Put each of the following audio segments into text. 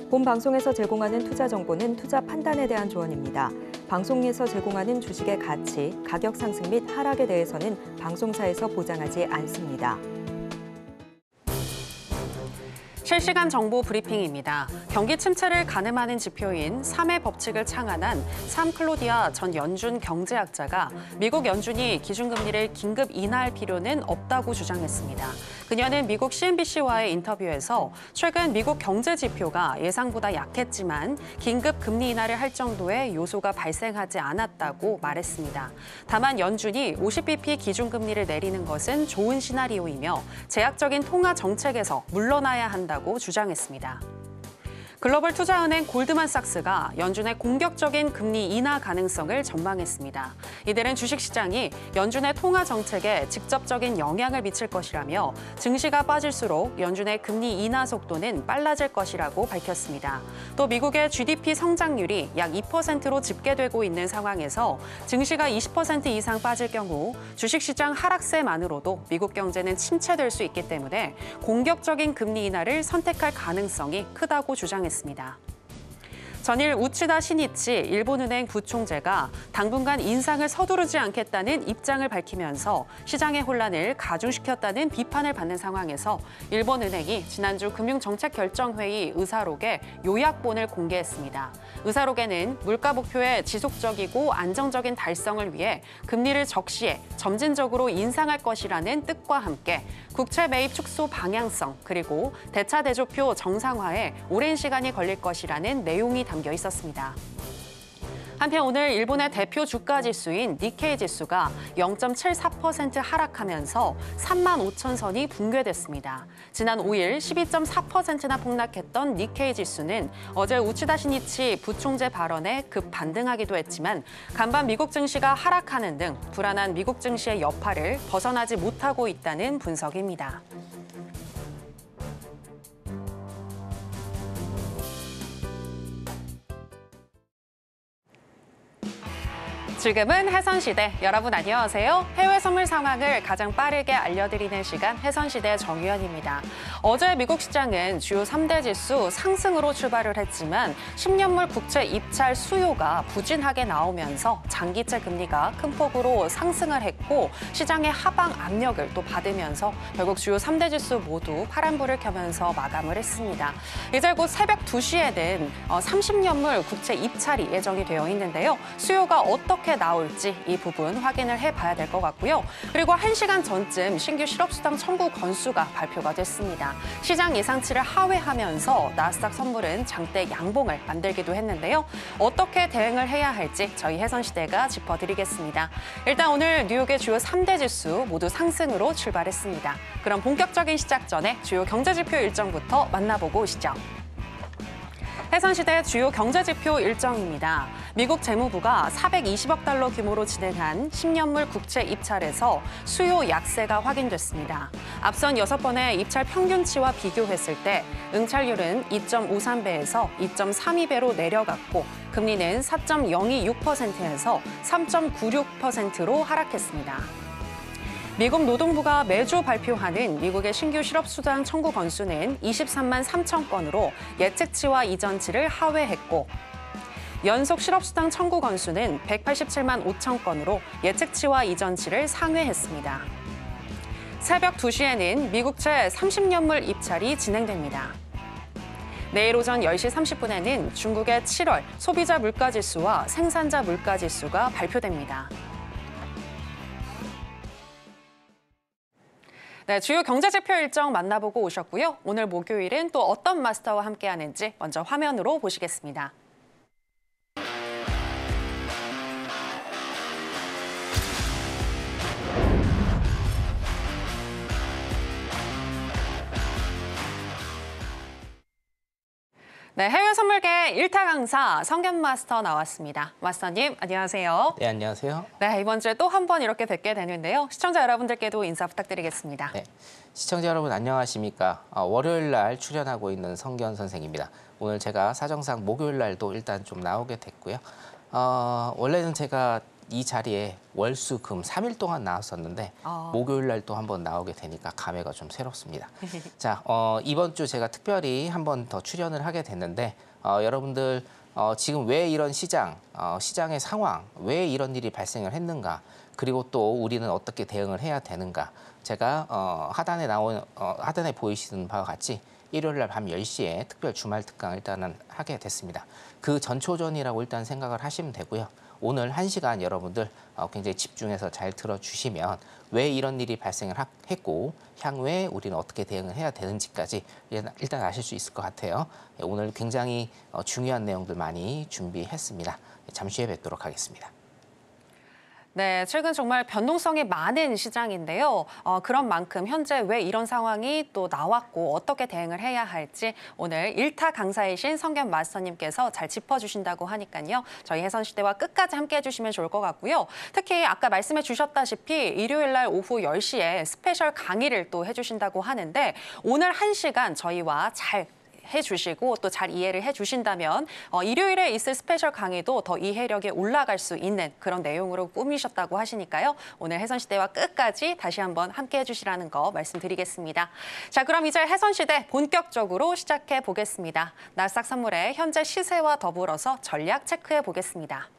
본 방송에서 제공하는 투자 정보는 투자 판단에 대한 조언입니다. 방송에서 제공하는 주식의 가치, 가격 상승 및 하락에 대해서는 방송사에서 보장하지 않습니다. 실시간 정보 브리핑입니다. 경기 침체를 가늠하는 지표인 3의 법칙을 창안한 삼 클로디아 전 연준 경제학자가 미국 연준이 기준금리를 긴급 인하할 필요는 없다고 주장했습니다. 그녀는 미국 CNBC와의 인터뷰에서 최근 미국 경제 지표가 예상보다 약했지만 긴급 금리 인하를 할 정도의 요소가 발생하지 않았다고 말했습니다. 다만 연준이 50bp 기준금리를 내리는 것은 좋은 시나리오이며 제약적인 통화 정책에서 물러나야 한다고 주장했습니다. 글로벌 투자은행 골드만삭스가 연준의 공격적인 금리 인하 가능성을 전망했습니다. 이들은 주식시장이 연준의 통화 정책에 직접적인 영향을 미칠 것이라며 증시가 빠질수록 연준의 금리 인하 속도는 빨라질 것이라고 밝혔습니다. 또 미국의 GDP 성장률이 약 2%로 집계되고 있는 상황에서 증시가 20% 이상 빠질 경우 주식시장 하락세만으로도 미국 경제는 침체될 수 있기 때문에 공격적인 금리 인하를 선택할 가능성이 크다고 주장했습니다. 전일 우치다 시니치 일본은행 부총재가 당분간 인상을 서두르지 않겠다는 입장을 밝히면서 시장의 혼란을 가중시켰다는 비판을 받는 상황에서 일본은행이 지난주 금융정책결정회의 의사록에 요약본을 공개했습니다. 의사록에는 물가 목표의 지속적이고 안정적인 달성을 위해 금리를 적시해 점진적으로 인상할 것이라는 뜻과 함께 국채 매입 축소 방향성 그리고 대차 대조표 정상화에 오랜 시간이 걸릴 것이라는 내용이 담겨 있었습니다. 한편 오늘 일본의 대표 주가 지수인 니케이 지수가 0.74% 하락하면서 35,000선이 붕괴됐습니다. 지난 5일 12.4%나 폭락했던 니케이 지수는 어제 우치다 시니치 부총재 발언에 급 반등하기도 했지만 간밤 미국 증시가 하락하는 등 불안한 미국 증시의 여파를 벗어나지 못하고 있다는 분석입니다. 지금은 해선시대. 여러분 안녕하세요. 해외 선물 상황을 가장 빠르게 알려드리는 시간 해선시대 정유현입니다. 어제 미국 시장은 주요 3대 지수 상승으로 출발을 했지만 10년물 국채 입찰 수요가 부진하게 나오면서 장기채 금리가 큰 폭으로 상승을 했고 시장의 하방 압력을 또 받으면서 결국 주요 3대 지수 모두 파란불을 켜면서 마감을 했습니다. 이제 곧 새벽 2시에는 30년물 국채 입찰이 예정이 되어 있는데요. 수요가 어떻게 나올지 이 부분 확인을 해봐야 될 것 같고요. 그리고 1시간 전쯤 신규 실업수당 청구 건수가 발표가 됐습니다. 시장 예상치를 하회하면서 나스닥 선물은 장대 양봉을 만들기도 했는데요. 어떻게 대응을 해야 할지 저희 해선시대가 짚어드리겠습니다. 일단 오늘 뉴욕의 주요 3대 지수 모두 상승으로 출발했습니다. 그럼 본격적인 시작 전에 주요 경제지표 일정부터 만나보고 오시죠. 해선시대 주요 경제지표 일정입니다. 미국 재무부가 420억 달러 규모로 진행한 10년물 국채 입찰에서 수요 약세가 확인됐습니다. 앞선 6번의 입찰 평균치와 비교했을 때 응찰률은 2.53배에서 2.32배로 내려갔고 금리는 4.026%에서 3.96%로 하락했습니다. 미국 노동부가 매주 발표하는 미국의 신규 실업수당 청구 건수는 23만 3천 건으로 예측치와 이전치를 하회했고 연속 실업수당 청구 건수는 187만 5천 건으로 예측치와 이전치를 상회했습니다. 새벽 2시에는 미국채 30년물 입찰이 진행됩니다. 내일 오전 10시 30분에는 중국의 7월 소비자 물가지수와 생산자 물가지수가 발표됩니다. 네, 주요 경제지표 일정 만나보고 오셨고요. 오늘 목요일은 또 어떤 마스터와 함께하는지 먼저 화면으로 보시겠습니다. 네, 해외 선물계 1타 강사 성견 마스터 나왔습니다. 마스터님, 안녕하세요. 네, 안녕하세요. 네, 이번 주에 또 한 번 이렇게 뵙게 되는데요. 시청자 여러분들께도 인사 부탁드리겠습니다. 네, 시청자 여러분 안녕하십니까. 월요일 날 출연하고 있는 성견 선생입니다. 오늘 제가 사정상 목요일 날도 일단 좀 나오게 됐고요. 원래는 제가 이 자리에 월, 수, 금 3일 동안 나왔었는데 목요일 날 또 한번 나오게 되니까 감회가 좀 새롭습니다. 자, 이번 주 제가 특별히 한 번 더 출연을 하게 됐는데 여러분들 지금 왜 이런 시장의 상황, 왜 이런 일이 발생을 했는가, 그리고 또 우리는 어떻게 대응을 해야 되는가. 제가 하단에 보이시는 바와 같이 일요일 날 밤 10시에 특별 주말 특강 일단은 하게 됐습니다. 그 전초전이라고 일단 생각을 하시면 되고요. 오늘 1시간 여러분들 굉장히 집중해서 잘 들어주시면 왜 이런 일이 발생을 했고 향후에 우리는 어떻게 대응을 해야 되는지까지 일단 아실 수 있을 것 같아요. 오늘 굉장히 중요한 내용들 많이 준비했습니다. 잠시 후에 뵙도록 하겠습니다. 네, 최근 정말 변동성이 많은 시장인데요. 그런 만큼 현재 왜 이런 상황이 또 나왔고 어떻게 대응을 해야 할지 오늘 1타 강사이신 성견 마스터님께서 잘 짚어주신다고 하니까요. 저희 해선시대와 끝까지 함께해 주시면 좋을 것 같고요. 특히 아까 말씀해 주셨다시피 일요일 날 오후 10시에 스페셜 강의를 또 해주신다고 하는데 오늘 1시간 저희와 잘 해주시고 또 잘 이해를 해주신다면 일요일에 있을 스페셜 강의도 더 이해력이 올라갈 수 있는 그런 내용으로 꾸미셨다고 하시니까요. 오늘 해선시대와 끝까지 다시 한번 함께해 주시라는 거 말씀드리겠습니다. 자, 그럼 이제 해선시대 본격적으로 시작해 보겠습니다. 나스닥 선물의 현재 시세와 더불어서 전략 체크해 보겠습니다.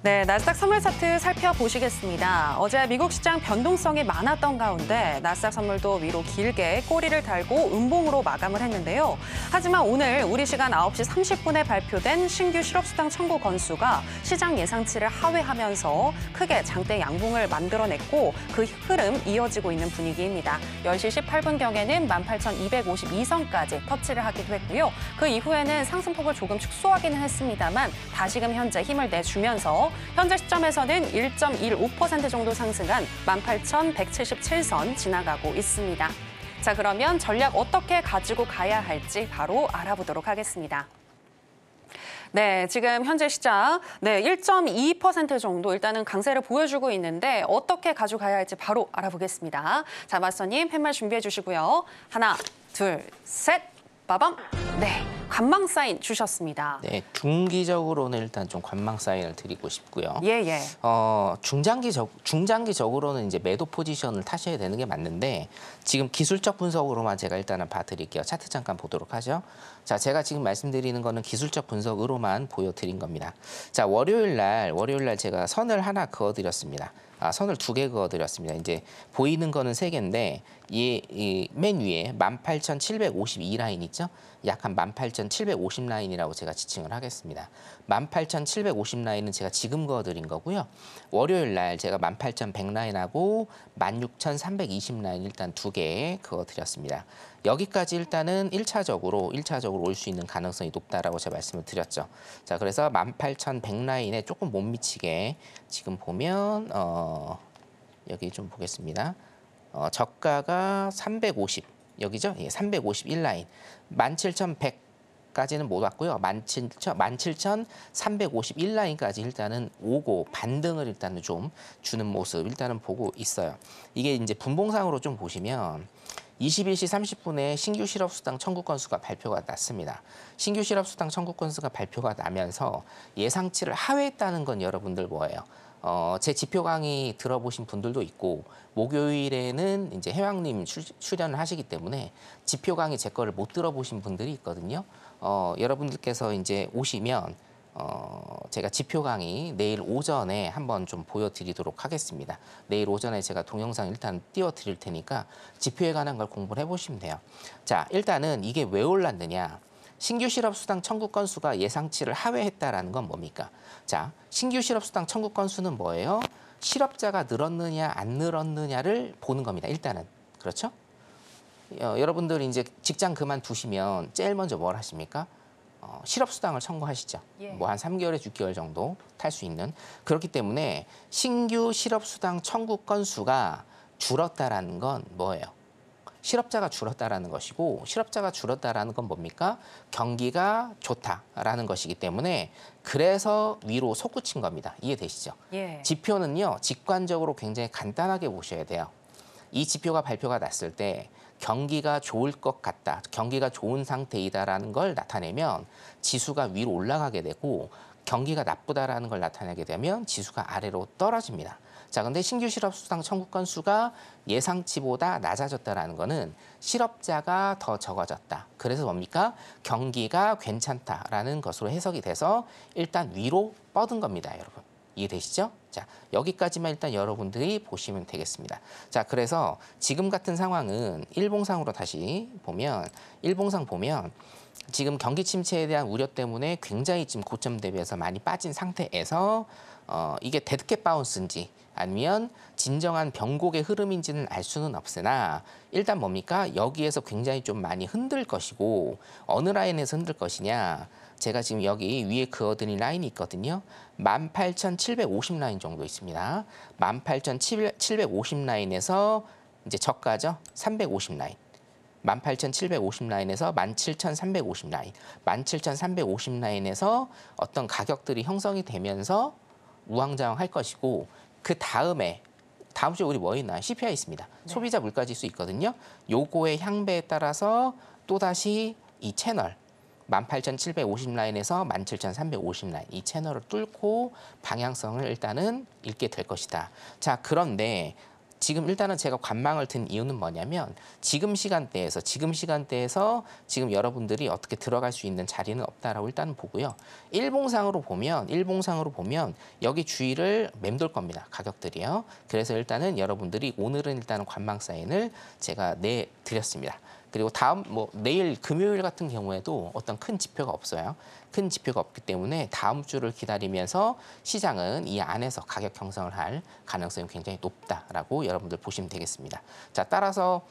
네, 나스닥 선물 차트 살펴보시겠습니다. 어제 미국 시장 변동성이 많았던 가운데 나스닥 선물도 위로 길게 꼬리를 달고 음봉으로 마감을 했는데요. 하지만 오늘 우리 시간 9시 30분에 발표된 신규 실업수당 청구 건수가 시장 예상치를 하회하면서 크게 장대 양봉을 만들어냈고 그 흐름 이어지고 있는 분위기입니다. 10시 18분경에는 18,252선까지 터치를 하기도 했고요. 그 이후에는 상승폭을 조금 축소하기는 했습니다만 다시금 현재 힘을 내주면서 현재 시점에서는 1.15% 정도 상승한 18,177선 지나가고 있습니다. 자, 그러면 전략 어떻게 가지고 가야 할지 바로 알아보도록 하겠습니다. 네, 지금 현재 시장 1.2% 정도 일단은 강세를 보여주고 있는데 어떻게 가져가야 할지 바로 알아보겠습니다. 자, 마스터님 팻말 준비해 주시고요. 하나, 둘, 셋, 빠밤. 네, 관망 사인 주셨습니다. 네, 중기적으로는 일단 좀 관망 사인을 드리고 싶고요. 예. 중장기적으로는 이제 매도 포지션을 타셔야 되는 게 맞는데 지금 기술적 분석으로만 제가 일단은 봐드릴게요. 차트 잠깐 보도록 하죠. 자, 제가 지금 말씀드리는 거는 기술적 분석으로만 보여드린 겁니다. 자, 월요일 날 제가 선을 하나 그어드렸습니다. 선을 2개 그어드렸습니다. 이제 보이는 거는 3개인데 맨 위에 18,752 라인 있죠? 약 한 18,750 라인이라고 제가 지칭을 하겠습니다. 18,750 라인은 제가 지금 그어드린 거고요. 월요일 날 제가 18,100 라인하고 16,320 라인 일단 2개 그어드렸습니다. 여기까지 일단은 1차적으로 올 수 있는 가능성이 높다라고 제가 말씀을 드렸죠. 자, 그래서 18,100 라인에 조금 못 미치게 지금 보면 여기 좀 보겠습니다. 저가가 350 여기죠? 예, 351 라인. 17,100까지는 못 왔고요. 17,351 라인까지 일단은 오고 반등을 일단은 좀 주는 모습 일단은 보고 있어요. 이게 이제 분봉상으로 좀 보시면 21시 30분에 신규 실업수당 청구 건수가 발표가 났습니다. 신규 실업수당 청구 건수가 발표가 나면서 예상치를 하회했다는 건 여러분들 뭐예요? 제 지표 강의 들어보신 분들도 있고 목요일에는 이제 해왕님 출연을 하시기 때문에 지표 강의 제 거를 못 들어보신 분들이 있거든요. 여러분들께서 이제 오시면 제가 지표 강의 내일 오전에 한번 좀 보여드리도록 하겠습니다. 내일 오전에 제가 동영상 일단 띄워드릴 테니까 지표에 관한 걸 공부를 해보시면 돼요. 자, 일단은 이게 왜 올랐느냐. 신규 실업수당 청구 건수가 예상치를 하회했다라는 건 뭡니까? 자, 신규 실업수당 청구 건수는 뭐예요? 실업자가 늘었느냐 안 늘었느냐를 보는 겁니다. 일단은. 그렇죠? 여러분들이 이제 직장 그만두시면 제일 먼저 뭘 하십니까? 실업수당을 청구하시죠. 예. 뭐 한 3개월에서 6개월 정도 탈 수 있는. 그렇기 때문에 신규 실업수당 청구 건수가 줄었다라는 건 뭐예요? 실업자가 줄었다라는 것이고 실업자가 줄었다라는 건 뭡니까? 경기가 좋다라는 것이기 때문에 그래서 위로 솟구친 겁니다. 이해되시죠? 예. 지표는요. 직관적으로 굉장히 간단하게 보셔야 돼요. 이 지표가 발표가 났을 때 경기가 좋을 것 같다, 경기가 좋은 상태이다라는 걸 나타내면 지수가 위로 올라가게 되고 경기가 나쁘다라는 걸 나타내게 되면 지수가 아래로 떨어집니다. 자, 근데 신규 실업수당 청구 건수가 예상치보다 낮아졌다라는 거는 실업자가 더 적어졌다. 그래서 뭡니까? 경기가 괜찮다라는 것으로 해석이 돼서 일단 위로 뻗은 겁니다, 여러분. 이해되시죠? 자, 여기까지만 일단 여러분들이 보시면 되겠습니다. 자, 그래서 지금 같은 상황은 일봉상으로 다시 보면, 일봉상 보면 지금 경기 침체에 대한 우려 때문에 굉장히 지금 고점 대비해서 많이 빠진 상태에서 이게 데드캣 바운스인지 아니면 진정한 변곡의 흐름인지는 알 수는 없으나 일단 뭡니까? 여기에서 굉장히 좀 많이 흔들 것이고 어느 라인에서 흔들 것이냐? 제가 지금 여기 위에 그어드린 라인이 있거든요. 18,750 라인 정도 있습니다. 18,750 라인에서 이제 저가죠. 350 라인. 18,750 라인에서 17,350 라인. 17,350 라인에서 어떤 가격들이 형성이 되면서 우왕좌왕 할 것이고 그 다음에 다음 주에 우리 뭐 있나요? CPI 있습니다. 네. 소비자 물가지수 있거든요. 요거의 향배에 따라서 또다시 이 채널 18,750 라인에서 17,350 라인 이 채널을 뚫고 방향성을 일단은 잃게 될 것이다. 자, 그런데 지금 일단은 제가 관망을 든 이유는 뭐냐면 지금 시간대에서 지금 여러분들이 어떻게 들어갈 수 있는 자리는 없다라고 일단은 보고요. 일봉상으로 보면 여기 주의를 맴돌 겁니다. 가격들이요. 그래서 일단은 여러분들이 오늘은 일단은 관망 사인을 제가 내드렸습니다. 그리고 다음 내일 금요일 같은 경우에도 어떤 큰 지표가 없어요. 큰 지표가 없기 때문에 다음 주를 기다리면서 시장은 이 안에서 가격 형성을 할 가능성이 굉장히 높다라고 여러분들 보시면 되겠습니다. 자, 따라서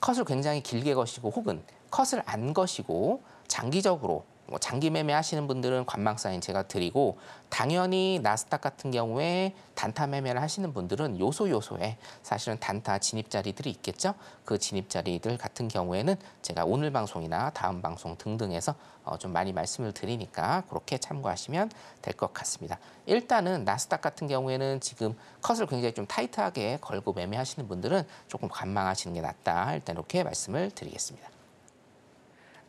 컷을 굉장히 길게 거시고 혹은 컷을 안 거시고 장기적으로 장기 매매 하시는 분들은 관망 사인 제가 드리고 당연히 나스닥 같은 경우에 단타 매매를 하시는 분들은 요소에 사실은 단타 진입 자리들이 있겠죠. 그 진입 자리들 같은 경우에는 제가 오늘 방송이나 다음 방송 등등에서 좀 많이 말씀을 드리니까 그렇게 참고하시면 될 것 같습니다. 일단은 나스닥 같은 경우에는 지금 컷을 굉장히 좀 타이트하게 걸고 매매하시는 분들은 조금 관망하시는 게 낫다. 일단 이렇게 말씀을 드리겠습니다.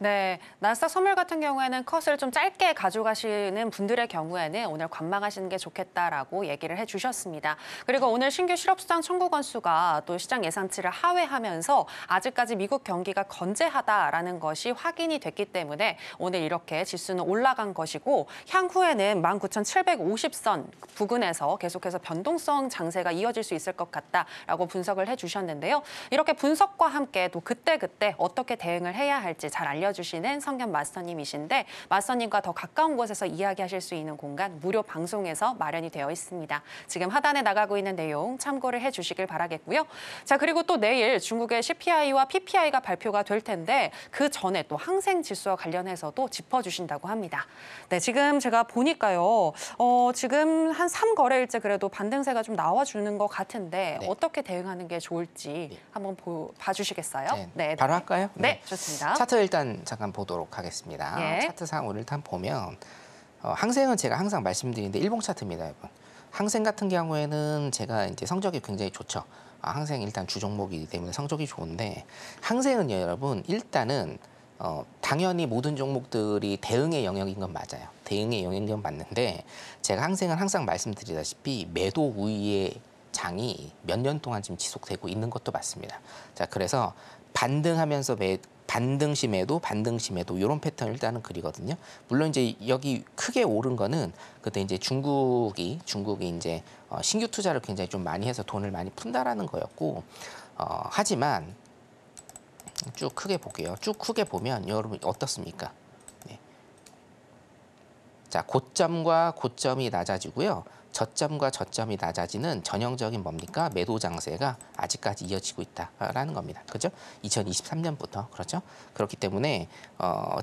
네, 나스닥 선물 같은 경우에는 컷을 좀 짧게 가져가시는 분들의 경우에는 오늘 관망하시는 게 좋겠다라고 얘기를 해주셨습니다. 그리고 오늘 신규 실업수당 청구 건수가 또 시장 예상치를 하회하면서 아직까지 미국 경기가 건재하다라는 것이 확인이 됐기 때문에 오늘 이렇게 지수는 올라간 것이고 향후에는 19,750선 부근에서 계속해서 변동성 장세가 이어질 수 있을 것 같다라고 분석을 해주셨는데요. 이렇게 분석과 함께 또 그때그때 어떻게 대응을 해야 할지 잘 알려주시는 성견 마스터님이신데 마스터님과 더 가까운 곳에서 이야기하실 수 있는 공간 무료 방송에서 마련이 되어 있습니다. 지금 하단에 나가고 있는 내용 참고를 해주시길 바라겠고요. 자, 그리고 또 내일 중국의 CPI와 PPI가 발표가 될 텐데 그 전에 또 항생 지수와 관련해서도 짚어주신다고 합니다. 네, 지금 제가 보니까요. 지금 한 3거래일째 그래도 반등세가 좀 나와주는 것 같은데 네. 어떻게 대응하는 게 좋을지 한번 봐주시겠어요? 네. 바로 할까요? 네, 좋습니다. 차트 일단 잠깐 보도록 하겠습니다. 예. 차트상으로 일단 보면 항생은 제가 항상 말씀드리는데 일봉 차트입니다, 여러분. 항생 같은 경우에는 제가 이제 성적이 굉장히 좋죠. 항생 일단 주 종목이기 때문에 성적이 좋은데 항생은요, 여러분 일단은 당연히 모든 종목들이 대응의 영역인 건 맞아요. 대응의 영역인 건 맞는데 제가 항생은 항상 말씀드리다시피 매도 우위의 장이 몇 년 동안 지금 지속되고 있는 것도 맞습니다. 자, 그래서 반등하면서 반등시 매도 이런 패턴을 일단은 그리거든요. 물론 이제 여기 크게 오른 거는 그때 이제 중국이 이제 신규 투자를 굉장히 좀 많이 해서 돈을 많이 푼다라는 거였고 하지만 쭉 크게 볼게요. 쭉 크게 보면 여러분 어떻습니까? 네. 자, 고점과 고점이 낮아지고요. 저점과 저점이 낮아지는 전형적인 뭡니까? 매도 장세가 아직까지 이어지고 있다라는 겁니다. 그렇죠? 2023년부터 그렇죠? 그렇기 때문에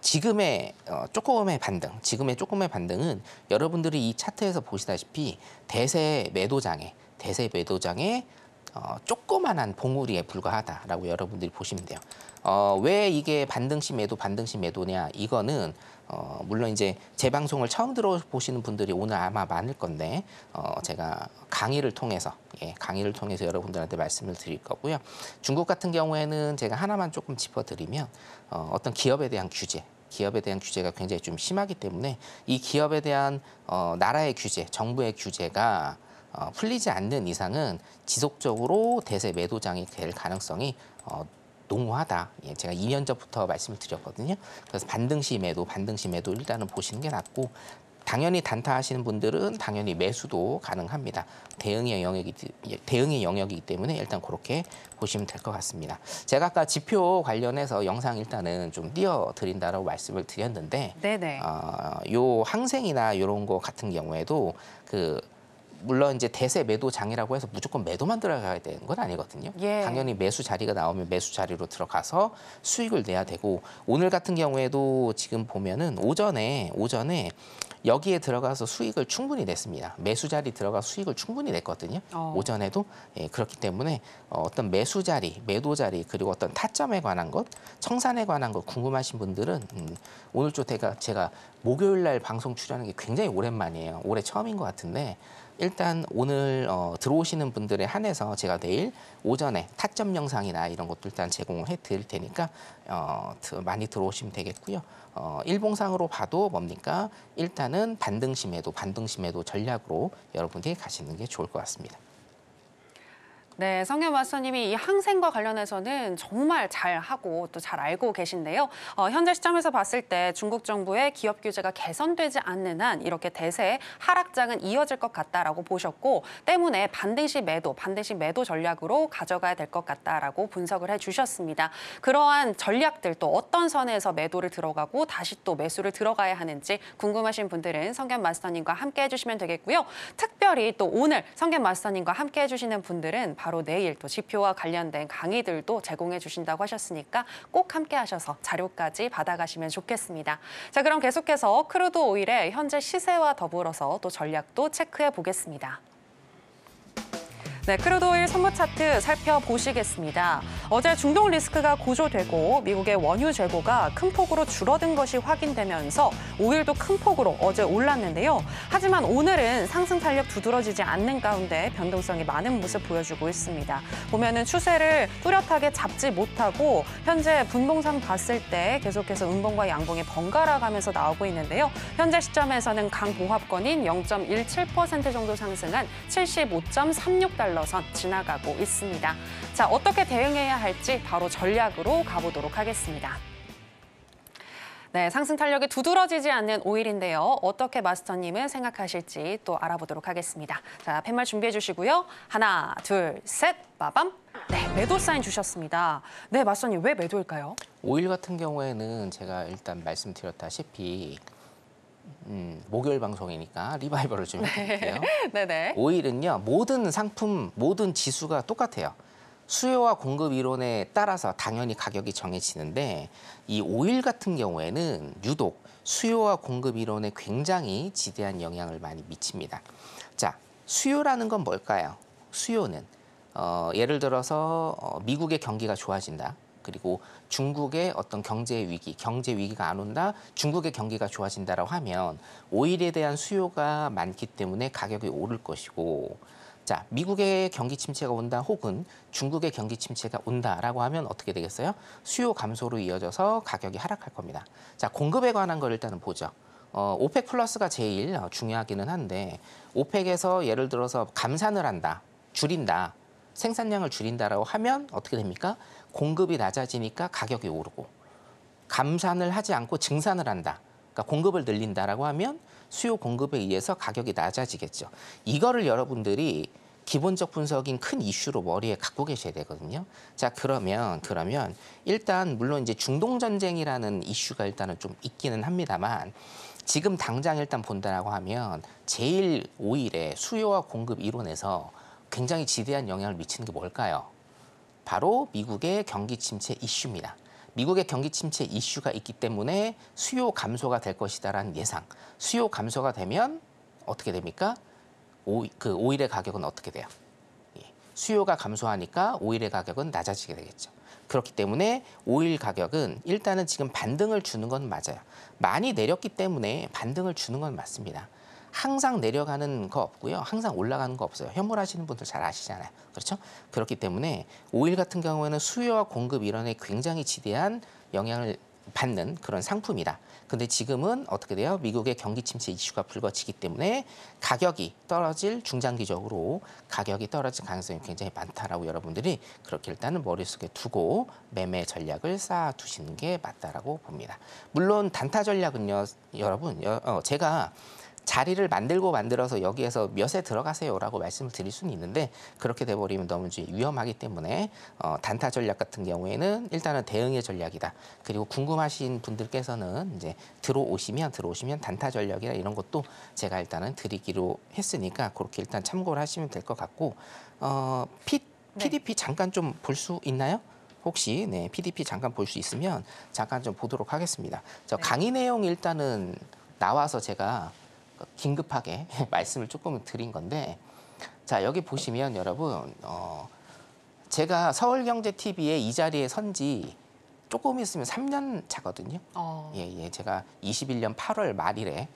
지금의 조금의 반등은 여러분들이 이 차트에서 보시다시피 대세 매도장에 조그만한 봉우리에 불과하다라고 여러분들이 보시면 돼요. 왜 이게 반등시 매도냐? 이거는 물론 이제 제 방송을 처음 들어보시는 분들이 오늘 아마 많을 건데 제가 강의를 통해서 강의를 통해서 여러분들한테 말씀을 드릴 거고요. 중국 같은 경우에는 제가 하나만 조금 짚어드리면 어떤 기업에 대한 규제가 굉장히 좀 심하기 때문에 이 기업에 대한 나라의 규제, 정부의 규제가 풀리지 않는 이상은 지속적으로 대세 매도장이 될 가능성이 농후하다. 제가 2년 전부터 말씀을 드렸거든요. 그래서 반등시 매도 일단은 보시는 게 낫고 당연히 단타하시는 분들은 당연히 매수도 가능합니다. 대응의 영역이기 때문에 일단 그렇게 보시면 될 것 같습니다. 제가 아까 지표 관련해서 영상 일단은 좀 띄워드린다라고 말씀을 드렸는데, 네네. 요 항생이나 이런 거 같은 경우에도 물론 이제 대세 매도 장이라고 해서 무조건 매도만 들어가야 되는 건 아니거든요. 예. 당연히 매수 자리가 나오면 매수 자리로 들어가서 수익을 내야 되고 오늘 같은 경우에도 지금 보면은 오전에 여기에 들어가서 수익을 충분히 냈습니다. 매수 자리 들어가 수익을 충분히 냈거든요. 오전에도 그렇기 때문에 어떤 매수 자리, 매도 자리 그리고 어떤 타점에 관한 것, 청산에 관한 것 궁금하신 분들은 오늘 좀 제가 목요일 날 방송 출연하는 게 굉장히 오랜만이에요. 올해 처음인 것 같은데 일단 오늘 들어오시는 분들에 한해서 제가 내일 오전에 타점 영상이나 이런 것도 일단 제공을 해드릴 테니까 많이 들어오시면 되겠고요. 일봉상으로 봐도 뭡니까? 일단은 반등시 매도 전략으로 여러분들이 가시는 게 좋을 것 같습니다. 네, 성현 마스터님이 이 항생과 관련해서는 정말 잘하고 또 잘 알고 계신데요. 현재 시점에서 봤을 때 중국 정부의 기업 규제가 개선되지 않는 한 이렇게 대세 하락장은 이어질 것 같다라고 보셨고 때문에 반드시 매도 전략으로 가져가야 될 것 같다라고 분석을 해주셨습니다. 그러한 전략들 또 어떤 선에서 매도를 들어가고 다시 또 매수를 들어가야 하는지 궁금하신 분들은 성현 마스터님과 함께 해주시면 되겠고요. 특별히 또 오늘 성현 마스터님과 함께 해주시는 분들은 바로 내일 또 지표와 관련된 강의들도 제공해 주신다고 하셨으니까 꼭 함께 하셔서 자료까지 받아가시면 좋겠습니다. 자, 그럼 계속해서 크루드 오일의 현재 시세와 더불어서 또 전략도 체크해 보겠습니다. 네, 크루드 오일 선물 차트 살펴보시겠습니다. 어제 중동 리스크가 고조되고 미국의 원유 재고가 큰 폭으로 줄어든 것이 확인되면서 오일도 큰 폭으로 어제 올랐는데요. 하지만 오늘은 상승 탄력 두드러지지 않는 가운데 변동성이 많은 모습 보여주고 있습니다. 보면은 추세를 뚜렷하게 잡지 못하고 현재 분봉상 봤을 때 계속해서 음봉과 양봉이 번갈아 가면서 나오고 있는데요. 현재 시점에서는 강보합권인 0.17% 정도 상승한 75.36달러 선 지나가고 있습니다. 자, 어떻게 대응해야 할지 바로 전략으로 가보도록 하겠습니다. 네, 상승 탄력이 두드러지지 않는 오일인데요. 어떻게 마스터님은 생각하실지 또 알아보도록 하겠습니다. 자, 팻말 준비해 주시고요. 하나, 둘, 셋, 빠밤. 네, 매도 사인 주셨습니다. 네, 마스터님 왜 매도일까요? 오일 같은 경우에는 제가 일단 말씀드렸다시피 목요일 방송이니까 리바이벌을 좀 해드릴게요. 네네. 오일은요, 모든 상품, 모든 지수가 똑같아요. 수요와 공급 이론에 따라서 당연히 가격이 정해지는데 이 오일 같은 경우에는 유독 수요와 공급 이론에 굉장히 지대한 영향을 많이 미칩니다. 자, 수요라는 건 뭘까요? 수요는 예를 들어서 미국의 경기가 좋아진다. 그리고 중국의 어떤 경제 위기가 안 온다, 중국의 경기가 좋아진다라고 하면 오일에 대한 수요가 많기 때문에 가격이 오를 것이고, 자, 미국의 경기 침체가 온다 혹은 중국의 경기 침체가 온다라고 하면 어떻게 되겠어요? 수요 감소로 이어져서 가격이 하락할 겁니다. 자, 공급에 관한 걸 일단은 보죠. 오펙 플러스가 제일 중요하기는 한데 오펙에서 예를 들어서 감산을 한다, 줄인다, 생산량을 줄인다라고 하면 어떻게 됩니까? 공급이 낮아지니까 가격이 오르고, 감산을 하지 않고 증산을 한다. 그러니까 공급을 늘린다라고 하면 수요 공급에 의해서 가격이 낮아지겠죠. 이거를 여러분들이 기본적 분석인 큰 이슈로 머리에 갖고 계셔야 되거든요. 자, 그러면 일단 물론 이제 중동 전쟁이라는 이슈가 일단은 좀 있기는 합니다만 지금 당장 일단 본다라고 하면 제일 오일의 수요와 공급 이론에서 굉장히 지대한 영향을 미치는 게 뭘까요? 바로 미국의 경기 침체 이슈입니다. 미국의 경기 침체 이슈가 있기 때문에 수요 감소가 될 것이다라는 예상. 수요 감소가 되면 어떻게 됩니까? 오일의 가격은 어떻게 돼요? 수요가 감소하니까 오일의 가격은 낮아지게 되겠죠. 그렇기 때문에 오일 가격은 일단은 지금 반등을 주는 건 맞아요. 많이 내렸기 때문에 반등을 주는 건 맞습니다. 항상 내려가는 거 없고요. 항상 올라가는 거 없어요. 현물하시는 분들 잘 아시잖아요. 그렇죠? 그렇기 때문에 오일 같은 경우에는 수요와 공급 이론에 굉장히 지대한 영향을 받는 그런 상품이다. 근데 지금은 어떻게 돼요? 미국의 경기 침체 이슈가 불거지기 때문에 가격이 떨어질 중장기적으로 가격이 떨어질 가능성이 굉장히 많다라고 여러분들이 그렇게 일단은 머릿속에 두고 매매 전략을 쌓아두시는 게 맞다라고 봅니다. 물론 단타 전략은요, 여러분, 제가 자리를 만들어서 여기에서 몇에 들어가세요라고 말씀을 드릴 수는 있는데 그렇게 돼버리면 너무 이제 위험하기 때문에 단타 전략 같은 경우에는 일단은 대응의 전략이다. 그리고 궁금하신 분들께서는 이제 들어오시면 단타 전략이나 이런 것도 제가 일단은 드리기로 했으니까 그렇게 일단 참고를 하시면 될 것 같고 PDP 잠깐 좀 볼 수 있나요? 혹시 PDP 잠깐 볼 수 있으면 잠깐 좀 보도록 하겠습니다. 저 강의 내용 일단은 나와서 제가 긴급하게 말씀을 조금 드린 건데 자 여기 보시면 여러분 제가 서울경제TV에 이 자리에 선지 조금 있으면 3년 차거든요. 제가 21년 8월 말일에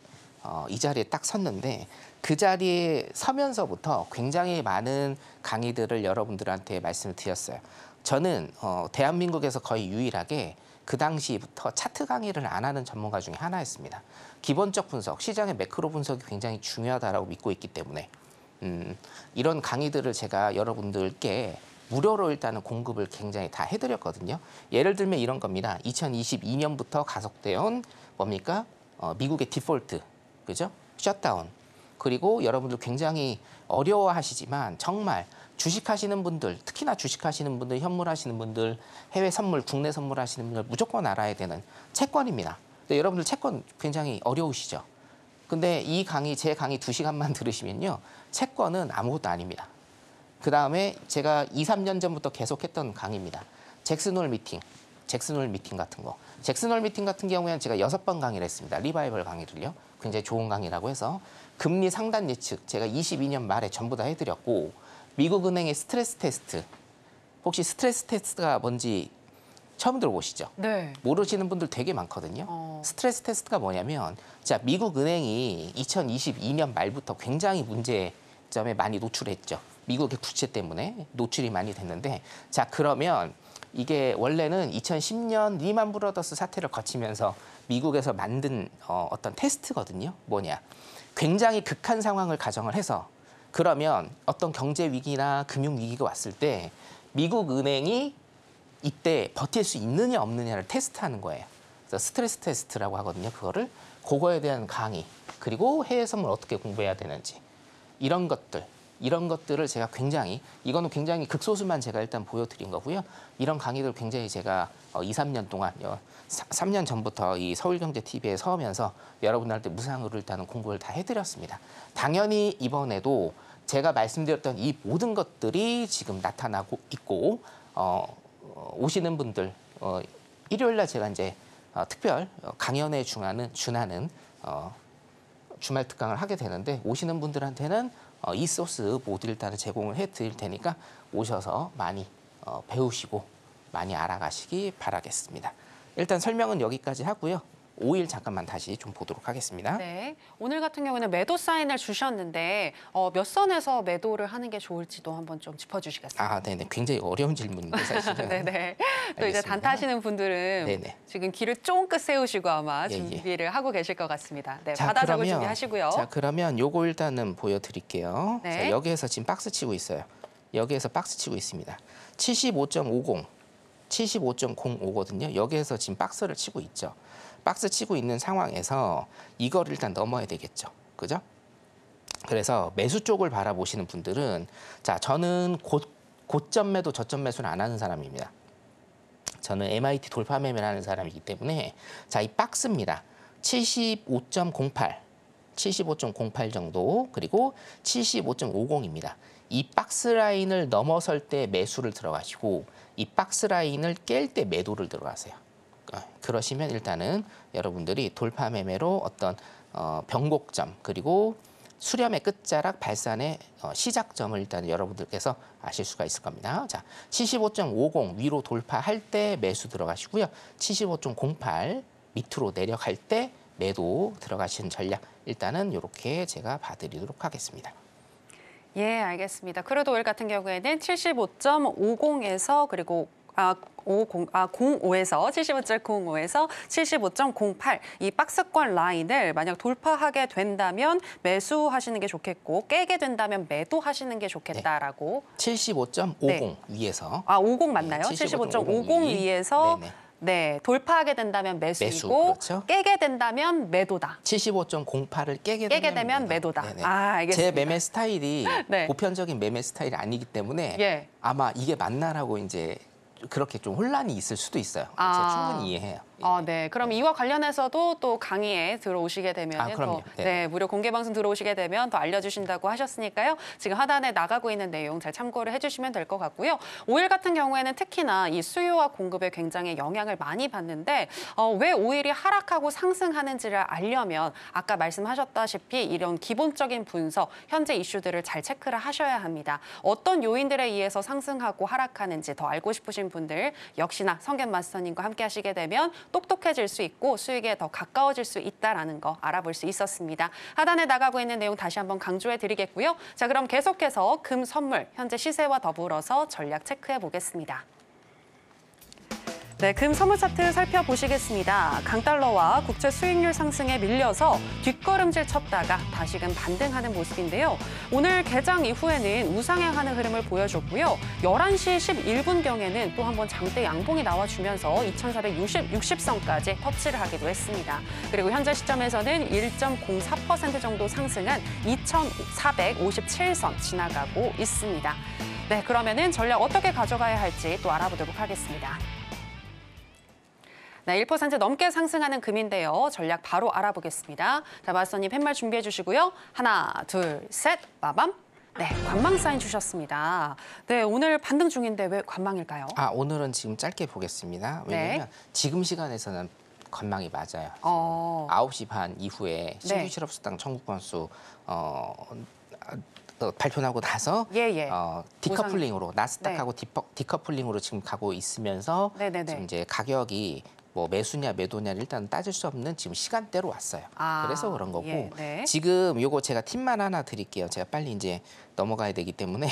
이 자리에 딱 섰는데 그 자리에 서면서부터 굉장히 많은 강의들을 여러분들한테 말씀을 드렸어요. 저는 대한민국에서 거의 유일하게 그 당시부터 차트 강의를 안 하는 전문가 중에 하나였습니다. 기본적 분석, 시장의 매크로 분석이 굉장히 중요하다고 믿고 있기 때문에 이런 강의들을 제가 여러분들께 무료로 일단은 공급을 굉장히 다 해드렸거든요. 예를 들면 이런 겁니다. 2022년부터 가속되어 뭡니까? 미국의 디폴트, 그죠? 셧다운. 그리고 여러분들 굉장히 어려워하시지만 정말 주식하시는 분들, 특히나 주식하시는 분들, 현물하시는 분들, 해외 선물, 국내 선물하시는 분들 무조건 알아야 되는 채권입니다. 근데 여러분들 채권 굉장히 어려우시죠? 근데 이 강의, 제 강의 2시간만 들으시면요. 채권은 아무것도 아닙니다. 그다음에 제가 2, 3년 전부터 계속했던 강의입니다. 잭슨홀 미팅 같은 거. 잭슨홀 미팅 같은 경우에는 제가 6번 강의를 했습니다. 리바이벌 강의를요. 굉장히 좋은 강의라고 해서 금리 상단 예측 제가 22년 말에 전부 다 해드렸고 미국은행의 스트레스 테스트. 혹시 스트레스 테스트가 뭔지 처음 들어보시죠? 네. 모르시는 분들 되게 많거든요. 스트레스 테스트가 뭐냐면 자 미국 은행이 2022년 말부터 굉장히 문제점에 많이 노출했죠. 미국의 부채 때문에 노출이 많이 됐는데 자 그러면 이게 원래는 2010년 리만 브러더스 사태를 거치면서 미국에서 만든 어떤 테스트거든요. 뭐냐. 굉장히 극한 상황을 가정을 해서 그러면 어떤 경제 위기나 금융 위기가 왔을 때 미국 은행이 이때 버틸 수 있느냐 없느냐를 테스트하는 거예요. 그래서 스트레스 테스트라고 하거든요. 그거에 대한 강의 그리고 해외 선물 어떻게 공부해야 되는지 이런 것들을 제가 이거는 굉장히 극소수만 제가 일단 보여드린 거고요. 이런 강의들 굉장히 제가 2, 3년 동안 3년 전부터 이 서울경제TV에 서면서 여러분들한테 무상으로 일단은 공부를 다 해드렸습니다. 당연히 이번에도 제가 말씀드렸던 이 모든 것들이 지금 나타나고 있고 오시는 분들 일요일 날 제가 이제 특별 강연에 준하는 주말 특강을 하게 되는데 오시는 분들한테는 이 소스 모두 일단은 제공을 해드릴 테니까 오셔서 많이 배우시고 많이 알아가시기 바라겠습니다. 일단 설명은 여기까지 하고요. 5일 잠깐만 다시 좀 보도록 하겠습니다. 네, 오늘 같은 경우는 매도 사인을 주셨는데 몇 선에서 매도를 하는 게 좋을지도 한번 좀 짚어주시겠어요? 아, 네네. 굉장히 어려운 질문인데 사실은. 네네. 또 이제 단타하시는 분들은 네네. 지금 귀를 쫑긋 세우시고 아마 예, 예. 준비를 하고 계실 것 같습니다. 네, 자, 받아 적을 그러면- 준비하시고요. 자, 그러면 요거 일단은 보여드릴게요. 네. 자, 여기에서 지금 박스 치고 있어요. 여기에서 박스 치고 있습니다. 75.50, 75.05거든요. 여기에서 지금 박스를 치고 있죠. 박스 치고 있는 상황에서 이거를 일단 넘어야 되겠죠. 그죠? 그래서 매수 쪽을 바라보시는 분들은 자, 저는 고점 매도 저점 매수는 안 하는 사람입니다. 저는 MIT 돌파 매매를 하는 사람이기 때문에 자, 이 박스입니다. 75.08, 75.08 정도 그리고 75.50입니다. 이 박스 라인을 넘어설 때 매수를 들어가시고 이 박스 라인을 깰 때 매도를 들어가세요. 그러시면 일단은 여러분들이 돌파 매매로 어떤 변곡점 그리고 수렴의 끝자락 발산의 시작점을 일단 여러분들께서 아실 수가 있을 겁니다. 자, 75.50 위로 돌파할 때 매수 들어가시고요. 75.08 밑으로 내려갈 때 매도 들어가시는 전략 일단은 이렇게 제가 봐드리도록 하겠습니다. 예, 알겠습니다. 크루드 오일 같은 경우에는 75.50에서 그리고 05에서 75.05에서 75.08 이 박스권 라인을 만약 돌파하게 된다면 매수하시는 게 좋겠고 깨게 된다면 매도하시는 게 좋겠다라고. 75.50 네. 위에서. 50 맞나요? 네, 75.50 위에서 네네. 네, 돌파하게 된다면 매수이고 매수, 그렇죠. 깨게 된다면 매도다. 75.08을 깨게 되면 매도다. 네네. 알겠습니다. 제 매매 스타일이 네. 보편적인 매매 스타일이 아니기 때문에 예. 아마 이게 맞나라고 이제 그렇게 좀 혼란이 있을 수도 있어요. 아. 제가 충분히 이해해요. 네. 그럼 이와 관련해서도 또 강의에 들어오시게 되면 그럼요. 또 무료 공개 방송 들어오시게 되면 더 알려주신다고 하셨으니까요. 지금 하단에 나가고 있는 내용 잘 참고를 해주시면 될 것 같고요. 오일 같은 경우에는 특히나 이 수요와 공급에 굉장히 영향을 많이 받는데 왜 오일이 하락하고 상승하는지를 알려면 아까 말씀하셨다시피 이런 기본적인 분석, 현재 이슈들을 잘 체크를 하셔야 합니다. 어떤 요인들에 의해서 상승하고 하락하는지 더 알고 싶으신 분들 역시나 성견 마스터님과 함께 하시게 되면 똑똑해질 수 있고 수익에 더 가까워질 수 있다는 거 알아볼 수 있었습니다. 하단에 나가고 있는 내용 다시 한번 강조해 드리겠고요. 자, 그럼 계속해서 금 선물, 현재 시세와 더불어서 전략 체크해 보겠습니다. 네, 금 선물 차트 살펴보시겠습니다. 강달러와 국제 수익률 상승에 밀려서 뒷걸음질 쳤다가 다시금 반등하는 모습인데요. 오늘 개장 이후에는 우상향하는 흐름을 보여줬고요. 11시 11분경에는 또 한번 장대 양봉이 나와주면서 2460선까지 터치를 하기도 했습니다. 그리고 현재 시점에서는 1.04% 정도 상승한 2457선 지나가고 있습니다. 네, 그러면은 전략 어떻게 가져가야 할지 또 알아보도록 하겠습니다. 네, 1% 넘게 상승하는 금인데요. 전략 바로 알아보겠습니다. 자, 마스터님 팻말 준비해 주시고요. 하나, 둘, 셋, 빠밤. 네, 관망 사인 주셨습니다. 네, 오늘 반등 중인데 왜 관망일까요? 오늘은 지금 짧게 보겠습니다. 왜냐하면 지금 시간에서는 관망이 맞아요. 9시 반 이후에 신규 실업수당 청구 건수 발표 나고 나서 디커플링으로 나스닥하고 디커플링으로 지금 가고 있으면서 지금 이제 가격이 뭐 매수냐 매도냐를 일단 따질 수 없는 지금 시간대로 왔어요. 그래서 그런 거고 지금 요거 제가 팁만 하나 드릴게요. 제가 빨리 이제 넘어가야 되기 때문에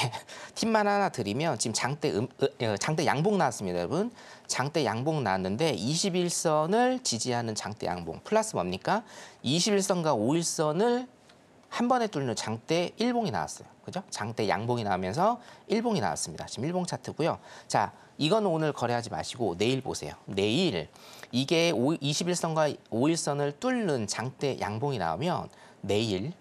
팁만 하나 드리면 지금 장대 양봉 나왔습니다, 여러분. 장대 양봉 나왔는데 21선을 지지하는 장대 양봉 플러스 뭡니까? 21선과 5일선을 한 번에 뚫는 장대 일봉이 나왔어요. 그죠? 장대 양봉이 나오면서 일봉이 나왔습니다. 지금 일봉 차트고요. 자, 이건 오늘 거래하지 마시고 내일 보세요. 내일 이게 21선과 5일선을 뚫는 장대 양봉이 나오면 내일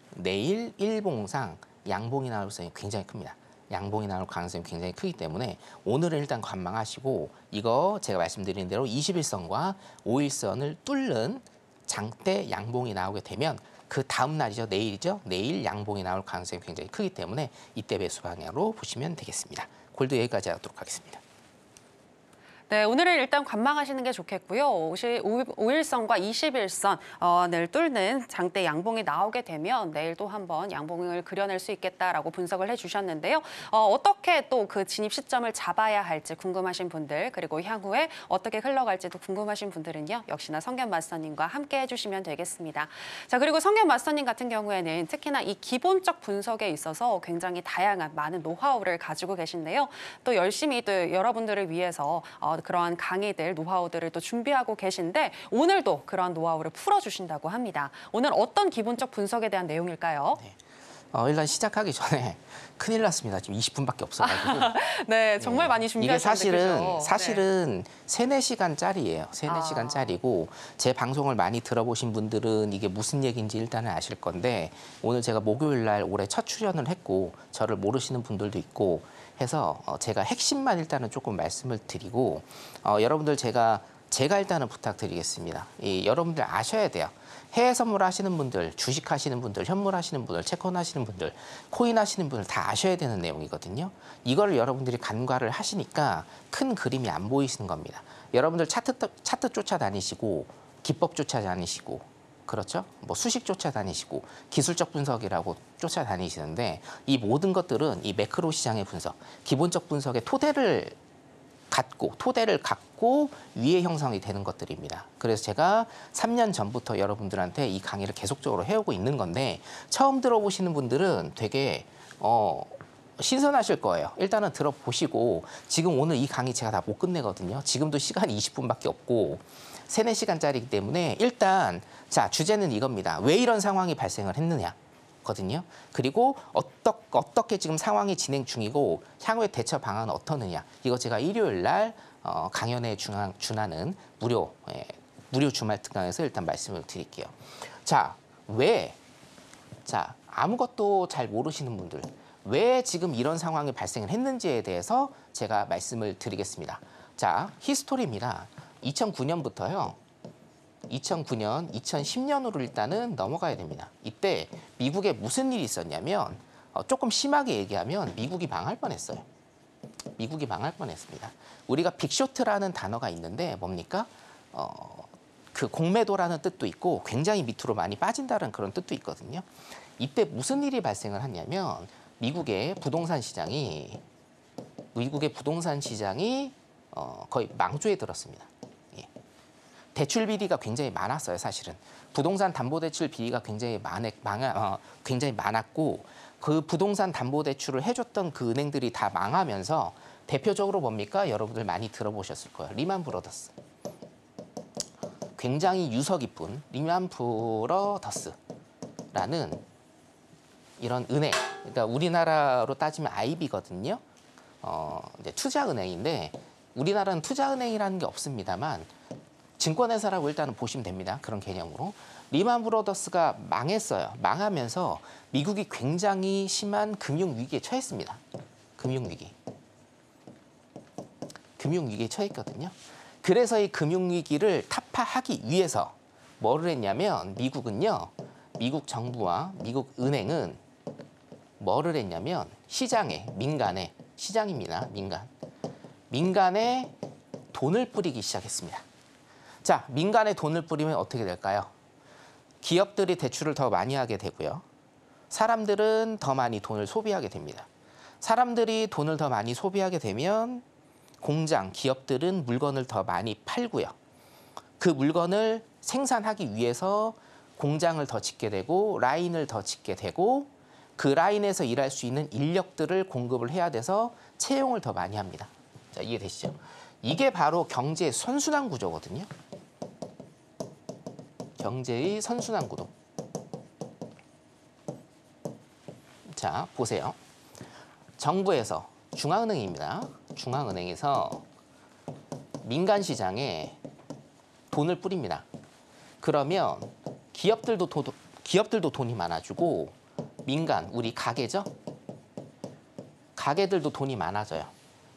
일봉상 양봉이 나올 가능성이 굉장히 큽니다. 양봉이 나올 가능성이 굉장히 크기 때문에 오늘은 일단 관망하시고 이거 제가 말씀드린 대로 21선과 5일선을 뚫는 장대 양봉이 나오게 되면 그 다음 날이죠. 내일이죠. 내일 양봉이 나올 가능성이 굉장히 크기 때문에 이때 매수 방향으로 보시면 되겠습니다. 골드 여기까지 하도록 하겠습니다. 네, 오늘은 일단 관망하시는 게 좋겠고요. 5일선과 21선을 뚫는 장대 양봉이 나오게 되면 내일도 한번 양봉을 그려낼 수 있겠다라고 분석을 해주셨는데요. 어떻게 또 그 진입 시점을 잡아야 할지 궁금하신 분들 그리고 향후에 어떻게 흘러갈지도 궁금하신 분들은요. 역시나 성견 마스터님과 함께 해주시면 되겠습니다. 자, 그리고 성견 마스터님 같은 경우에는 특히나 이 기본적 분석에 있어서 굉장히 다양한 많은 노하우를 가지고 계신데요. 또 열심히 또 여러분들을 위해서 그러한 강의들, 노하우들을 또 준비하고 계신데 오늘도 그러한 노하우를 풀어주신다고 합니다. 오늘 어떤 기본적 분석에 대한 내용일까요? 네. 일단 시작하기 전에 큰일 났습니다. 지금 20분밖에 없어가지고. 네, 정말 많이 준비하셨는데 이게 사실은 3-4시간짜리예요. 3-4시간짜리고 제 방송을 많이 들어보신 분들은 이게 무슨 얘기인지 일단은 아실 건데 오늘 제가 목요일 날 올해 첫 출연을 했고 저를 모르시는 분들도 있고 해서 제가 핵심만 일단은 조금 말씀을 드리고 여러분들 제가 일단은 부탁드리겠습니다. 여러분들 아셔야 돼요. 해외 선물 하시는 분들, 주식 하시는 분들, 현물 하시는 분들, 채권 하시는 분들, 코인 하시는 분들 다 아셔야 되는 내용이거든요. 이거를 여러분들이 간과를 하시니까 큰 그림이 안 보이시는 겁니다. 여러분들 차트 쫓아다니시고 기법 쫓아다니시고 그렇죠? 뭐 수식 쫓아다니시고 기술적 분석이라고 쫓아다니시는데 이 모든 것들은 이 매크로 시장의 분석, 기본적 분석의 토대를 갖고 토대를 갖고 위에 형성이 되는 것들입니다. 그래서 제가 3년 전부터 여러분들한테 이 강의를 계속적으로 해오고 있는 건데 처음 들어보시는 분들은 되게 신선하실 거예요. 일단은 들어보시고 지금 오늘 이 강의 제가 다 못 끝내거든요. 지금도 시간이 20분밖에 없고 3, 4시간짜리이기 때문에 일단 자 주제는 이겁니다. 왜 이런 상황이 발생을 했느냐. 거든요. 그리고 어떻게 지금 상황이 진행 중이고 향후의 대처 방안은 어떠느냐. 이거 제가 일요일 날 강연에 준하는 무료 주말 특강에서 일단 말씀을 드릴게요. 자, 아무것도 잘 모르시는 분들 왜 지금 이런 상황이 발생을 했는지에 대해서 제가 말씀을 드리겠습니다. 자, 히스토리입니다. 2009년부터요. 2009년, 2010년으로 일단은 넘어가야 됩니다. 이때 미국에 무슨 일이 있었냐면 조금 심하게 얘기하면 미국이 망할 뻔했어요. 미국이 망할 뻔했습니다. 우리가 빅쇼트라는 단어가 있는데 뭡니까? 그 공매도라는 뜻도 있고 굉장히 밑으로 많이 빠진다는 그런 뜻도 있거든요. 이때 무슨 일이 발생을 하냐면 미국의 부동산 시장이 거의 망조에 들었습니다. 대출 비리가 굉장히 많았어요, 사실은. 부동산 담보대출 비리가 굉장히 많았고 그 부동산 담보대출을 해줬던 그 은행들이 다 망하면서 대표적으로 뭡니까? 여러분들 많이 들어보셨을 거예요. 리만 브러더스. 굉장히 유서 깊은 리만 브러더스라는 이런 은행. 그러니까 우리나라로 따지면 IB거든요. 이제 투자은행인데 우리나라는 투자은행이라는 게 없습니다만 증권회사라고 일단은 보시면 됩니다. 그런 개념으로. 리만 브러더스가 망했어요. 망하면서 미국이 굉장히 심한 금융위기에 처했습니다. 금융위기에 처했거든요. 그래서 이 금융위기를 타파하기 위해서 뭐를 했냐면 미국은요. 미국 정부와 미국 은행은 뭐를 했냐면 시장입니다. 민간에 돈을 뿌리기 시작했습니다. 자, 민간에 돈을 뿌리면 어떻게 될까요? 기업들이 대출을 더 많이 하게 되고요. 사람들은 더 많이 돈을 소비하게 됩니다. 사람들이 돈을 더 많이 소비하게 되면 기업들은 물건을 더 많이 팔고요. 그 물건을 생산하기 위해서 공장을 더 짓게 되고 라인을 더 짓게 되고 그 라인에서 일할 수 있는 인력들을 공급을 해야 돼서 채용을 더 많이 합니다. 자, 이해되시죠? 이게 바로 경제의 선순환 구조거든요. 경제의 선순환 구도. 자, 보세요. 정부에서 중앙은행입니다. 중앙은행에서 민간 시장에 돈을 뿌립니다. 그러면 기업들도 돈이 많아지고 우리 가게죠? 가게들도 돈이 많아져요.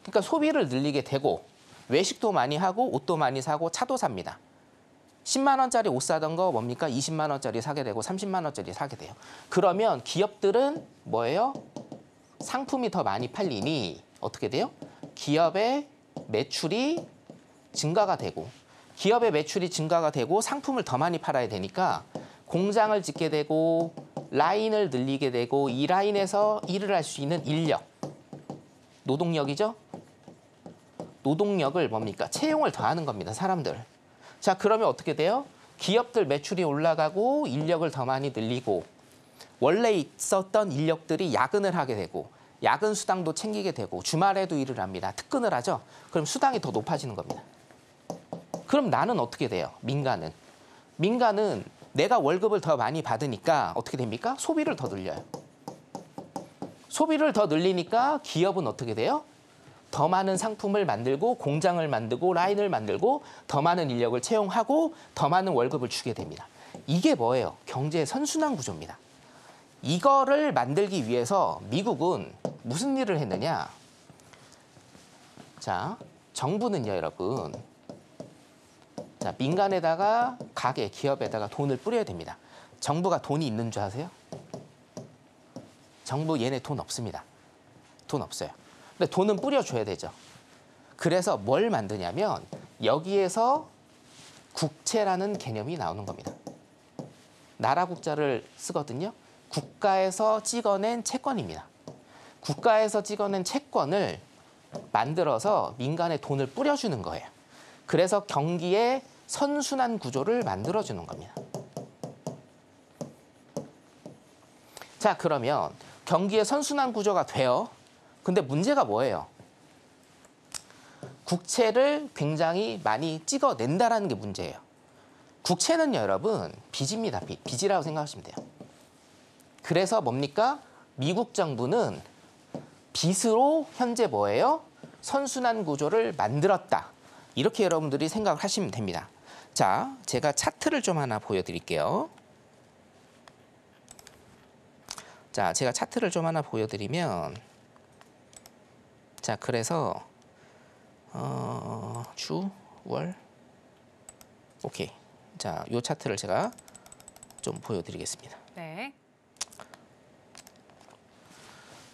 그러니까 소비를 늘리게 되고 외식도 많이 하고 옷도 많이 사고 차도 삽니다. 10만 원짜리 옷 사던 거 뭡니까? 20만 원짜리 사게 되고 30만 원짜리 사게 돼요. 그러면 기업들은 뭐예요? 상품이 더 많이 팔리니 어떻게 돼요? 기업의 매출이 증가가 되고 상품을 더 많이 팔아야 되니까 공장을 짓게 되고 라인을 늘리게 되고 이 라인에서 일을 할 수 있는 인력, 노동력이죠? 노동력을 뭡니까? 채용을 더하는 겁니다. 사람들. 자, 그러면 어떻게 돼요? 기업들 매출이 올라가고 인력을 더 많이 늘리고 원래 있었던 인력들이 야근을 하게 되고 야근 수당도 챙기게 되고 주말에도 일을 합니다. 특근을 하죠. 그럼 수당이 더 높아지는 겁니다. 그럼 나는 어떻게 돼요? 민간은 내가 월급을 더 많이 받으니까 어떻게 됩니까? 소비를 더 늘려요. 소비를 더 늘리니까 기업은 어떻게 돼요? 더 많은 상품을 만들고 공장을 만들고 라인을 만들고 더 많은 인력을 채용하고 더 많은 월급을 주게 됩니다. 이게 뭐예요? 경제의 선순환 구조입니다. 이거를 만들기 위해서 미국은 무슨 일을 했느냐? 자, 정부는요, 여러분. 자, 민간에다가 가게, 기업에다가 돈을 뿌려야 됩니다. 정부가 돈이 있는 줄 아세요? 정부 얘네 돈 없습니다. 돈 없어요. 근데 돈은 뿌려줘야 되죠. 그래서 뭘 만드냐면 여기에서 국채라는 개념이 나오는 겁니다. 나라 국자를 쓰거든요. 국가에서 찍어낸 채권입니다. 국가에서 찍어낸 채권을 만들어서 민간에 돈을 뿌려주는 거예요. 그래서 경기의 선순환 구조를 만들어주는 겁니다. 자, 그러면 경기의 선순환 구조가 돼요. 근데 문제가 뭐예요? 국채를 굉장히 많이 찍어낸다라는 게 문제예요. 국채는 여러분 빚입니다. 빚이라고 생각하시면 돼요. 그래서 뭡니까? 미국 정부는 빚으로 현재 뭐예요? 선순환 구조를 만들었다. 이렇게 여러분들이 생각을 하시면 됩니다. 자, 제가 차트를 좀 하나 보여드릴게요. 자, 제가 차트를 좀 하나 보여드리면, 자, 그래서 주, 월, 오케이. 자, 요 차트를 제가 좀 보여드리겠습니다. 네.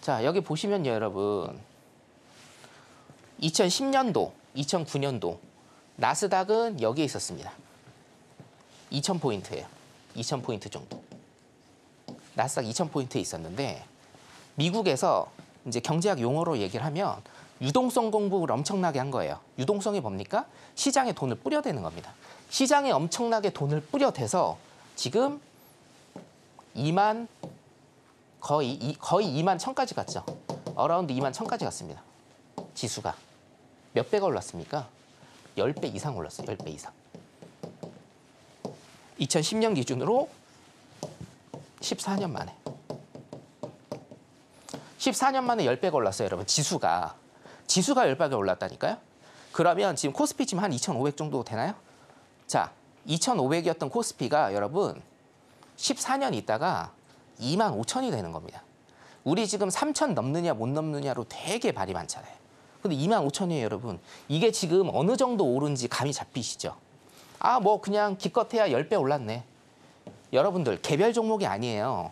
자, 여기 보시면요, 여러분. 2010년도, 2009년도 나스닥은 여기에 있었습니다. 2,000포인트예요. 2,000포인트 정도. 나스닥 2,000포인트에 있었는데 미국에서 이제 경제학 용어로 얘기를 하면 유동성 공급을 엄청나게 한 거예요. 유동성이 뭡니까? 시장에 돈을 뿌려대는 겁니다. 시장에 엄청나게 돈을 뿌려대서 지금 거의 2만 1,000까지 갔죠. 어라운드 2만 1,000까지 갔습니다. 지수가. 몇 배가 올랐습니까? 10배 이상 올랐어요. 10배 이상. 2010년 기준으로 14년 만에. 14년 만에 10배가 올랐어요, 여러분. 지수가 10배가 올랐다니까요. 그러면 지금 코스피 지금 한 2,500 정도 되나요? 자, 2,500이었던 코스피가 여러분 14년 있다가 25,000이 되는 겁니다. 우리 지금 3,000 넘느냐 못 넘느냐로 되게 말이 많잖아요. 근데 25,000이에요, 여러분. 이게 지금 어느 정도 오른지 감이 잡히시죠? 아, 뭐 그냥 기껏해야 10배 올랐네. 여러분들 개별 종목이 아니에요.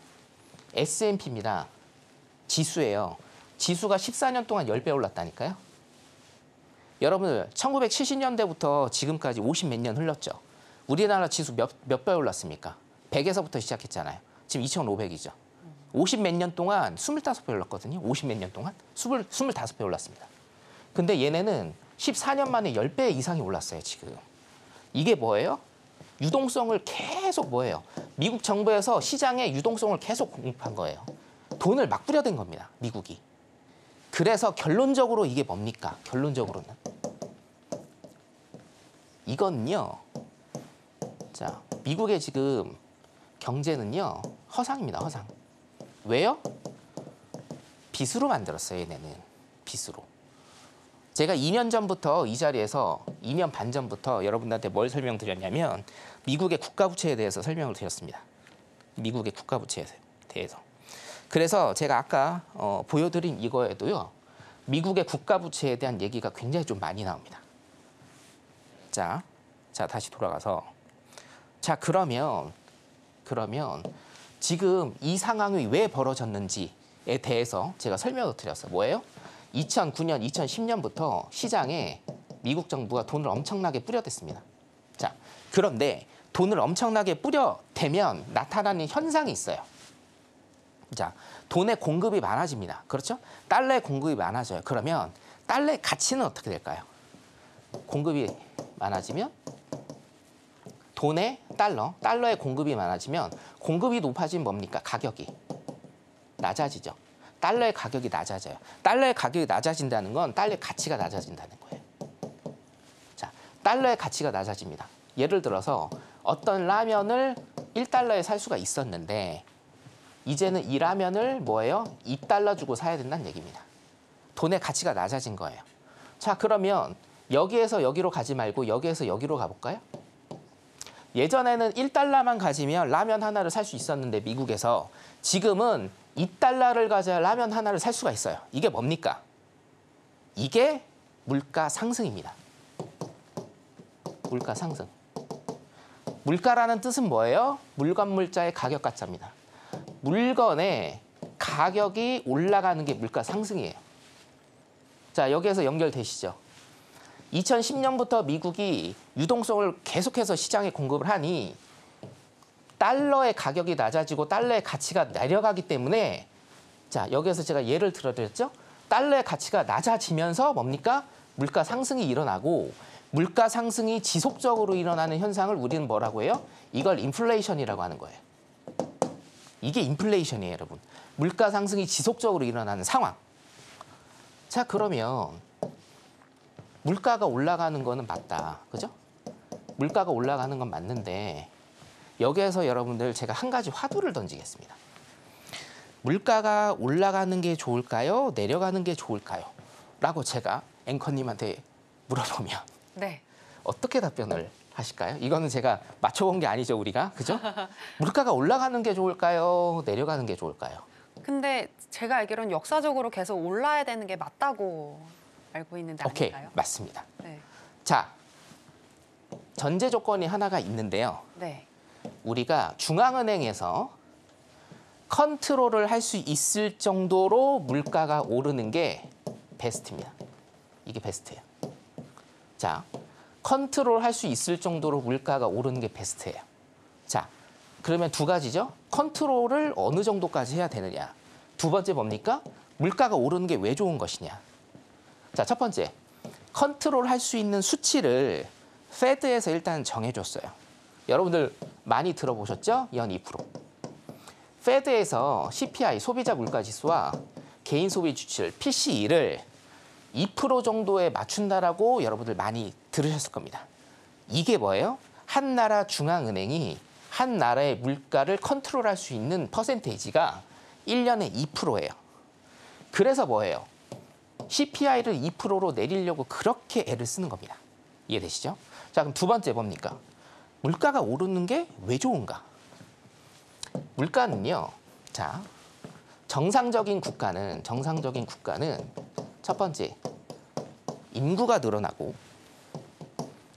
S&P입니다. 지수예요. 지수가 14년 동안 10배 올랐다니까요. 여러분들 1970년대부터 지금까지 50 몇 년 흘렀죠. 우리나라 지수 몇 배 올랐습니까? 100에서부터 시작했잖아요. 지금 2,500이죠. 50 몇 년 동안 25배 올랐거든요. 50 몇 년 동안 25배 올랐습니다. 근데 얘네는 14년 만에 10배 이상이 올랐어요, 지금. 이게 뭐예요? 유동성을 계속 뭐예요? 미국 정부에서 시장에 유동성을 계속 공급한 거예요. 돈을 막 뿌려댄 겁니다, 미국이. 그래서 결론적으로 이게 뭡니까? 결론적으로는. 이거는요. 자, 미국의 지금 경제는요. 허상입니다, 허상. 왜요? 빚으로 만들었어요, 얘네는. 빚으로. 제가 2년 전부터 이 자리에서 2년 반 전부터 여러분들한테 뭘 설명드렸냐면 미국의 국가부채에 대해서 설명을 드렸습니다. 미국의 국가부채에 대해서. 그래서 제가 아까 보여드린 이거에도요. 미국의 국가부채에 대한 얘기가 굉장히 좀 많이 나옵니다. 자, 다시 돌아가서. 자, 그러면 지금 이 상황이 왜 벌어졌는지에 대해서 제가 설명을 드렸어요. 뭐예요? 2009년, 2010년부터 시장에 미국 정부가 돈을 엄청나게 뿌려댔습니다. 자, 그런데 돈을 엄청나게 뿌려대면 나타나는 현상이 있어요. 자, 돈의 공급이 많아집니다. 그렇죠? 달러의 공급이 많아져요. 그러면 달러의 가치는 어떻게 될까요? 공급이 많아지면 달러의 공급이 많아지면 공급이 높아지면 뭡니까? 가격이 낮아지죠. 달러의 가격이 낮아져요. 달러의 가격이 낮아진다는 건 달러의 가치가 낮아진다는 거예요. 자, 달러의 가치가 낮아집니다. 예를 들어서 어떤 라면을 1달러에 살 수가 있었는데 이제는 이 라면을 뭐예요? 2달러 주고 사야 된다는 얘기입니다. 돈의 가치가 낮아진 거예요. 자, 그러면 여기에서 여기로 가지 말고 여기에서 여기로 가볼까요? 예전에는 1달러만 가지면 라면 하나를 살 수 있었는데 미국에서 지금은 2달러를 가져야 라면 하나를 살 수가 있어요. 이게 뭡니까? 이게 물가 상승입니다. 물가 상승. 물가라는 뜻은 뭐예요? 물건 물자의 가격 가짜입니다. 물건의 가격이 올라가는 게 물가 상승이에요. 자, 여기에서 연결되시죠? 2010년부터 미국이 유동성을 계속해서 시장에 공급을 하니 달러의 가격이 낮아지고 달러의 가치가 내려가기 때문에 자, 여기에서 제가 예를 들어드렸죠? 달러의 가치가 낮아지면서 뭡니까? 물가 상승이 일어나고 물가 상승이 지속적으로 일어나는 현상을 우리는 뭐라고 해요? 이걸 인플레이션이라고 하는 거예요. 이게 인플레이션이에요, 여러분. 물가 상승이 지속적으로 일어나는 상황. 자, 그러면 물가가 올라가는 거는 맞다. 그죠? 물가가 올라가는 건 맞는데 여기에서 여러분들 제가 한 가지 화두를 던지겠습니다. 물가가 올라가는 게 좋을까요? 내려가는 게 좋을까요? 라고 제가 앵커님한테 물어보면 네. 어떻게 답변을 하실까요? 이거는 제가 맞춰본 게 아니죠, 우리가. 그죠? 물가가 올라가는 게 좋을까요? 내려가는 게 좋을까요? 근데 제가 알기로는 역사적으로 계속 올라야 되는 게 맞다고 알고 있는데 오케이, 아닐까요? 맞습니다. 네. 자, 전제 조건이 하나가 있는데요. 네. 우리가 중앙은행에서 컨트롤을 할 수 있을 정도로 물가가 오르는 게 베스트입니다. 이게 베스트예요. 자, 컨트롤 할 수 있을 정도로 물가가 오르는 게 베스트예요. 자, 그러면 두 가지죠. 컨트롤을 어느 정도까지 해야 되느냐. 두 번째 뭡니까? 물가가 오르는 게 왜 좋은 것이냐. 자, 첫 번째, 컨트롤 할 수 있는 수치를 페드에서 일단 정해줬어요. 여러분들 많이 들어보셨죠? 연 2%. 페드에서 CPI, 소비자 물가지수와 개인 소비 지출, PCE를 2% 정도에 맞춘다라고 여러분들 많이 들으셨을 겁니다. 이게 뭐예요? 한 나라 중앙은행이 한 나라의 물가를 컨트롤할 수 있는 퍼센테이지가 1년에 2%예요. 그래서 뭐예요? CPI를 2%로 내리려고 그렇게 애를 쓰는 겁니다. 이해되시죠? 자, 그럼 두 번째 뭡니까? 물가가 오르는 게 왜 좋은가? 물가는요. 자, 정상적인 국가는 첫 번째, 인구가 늘어나고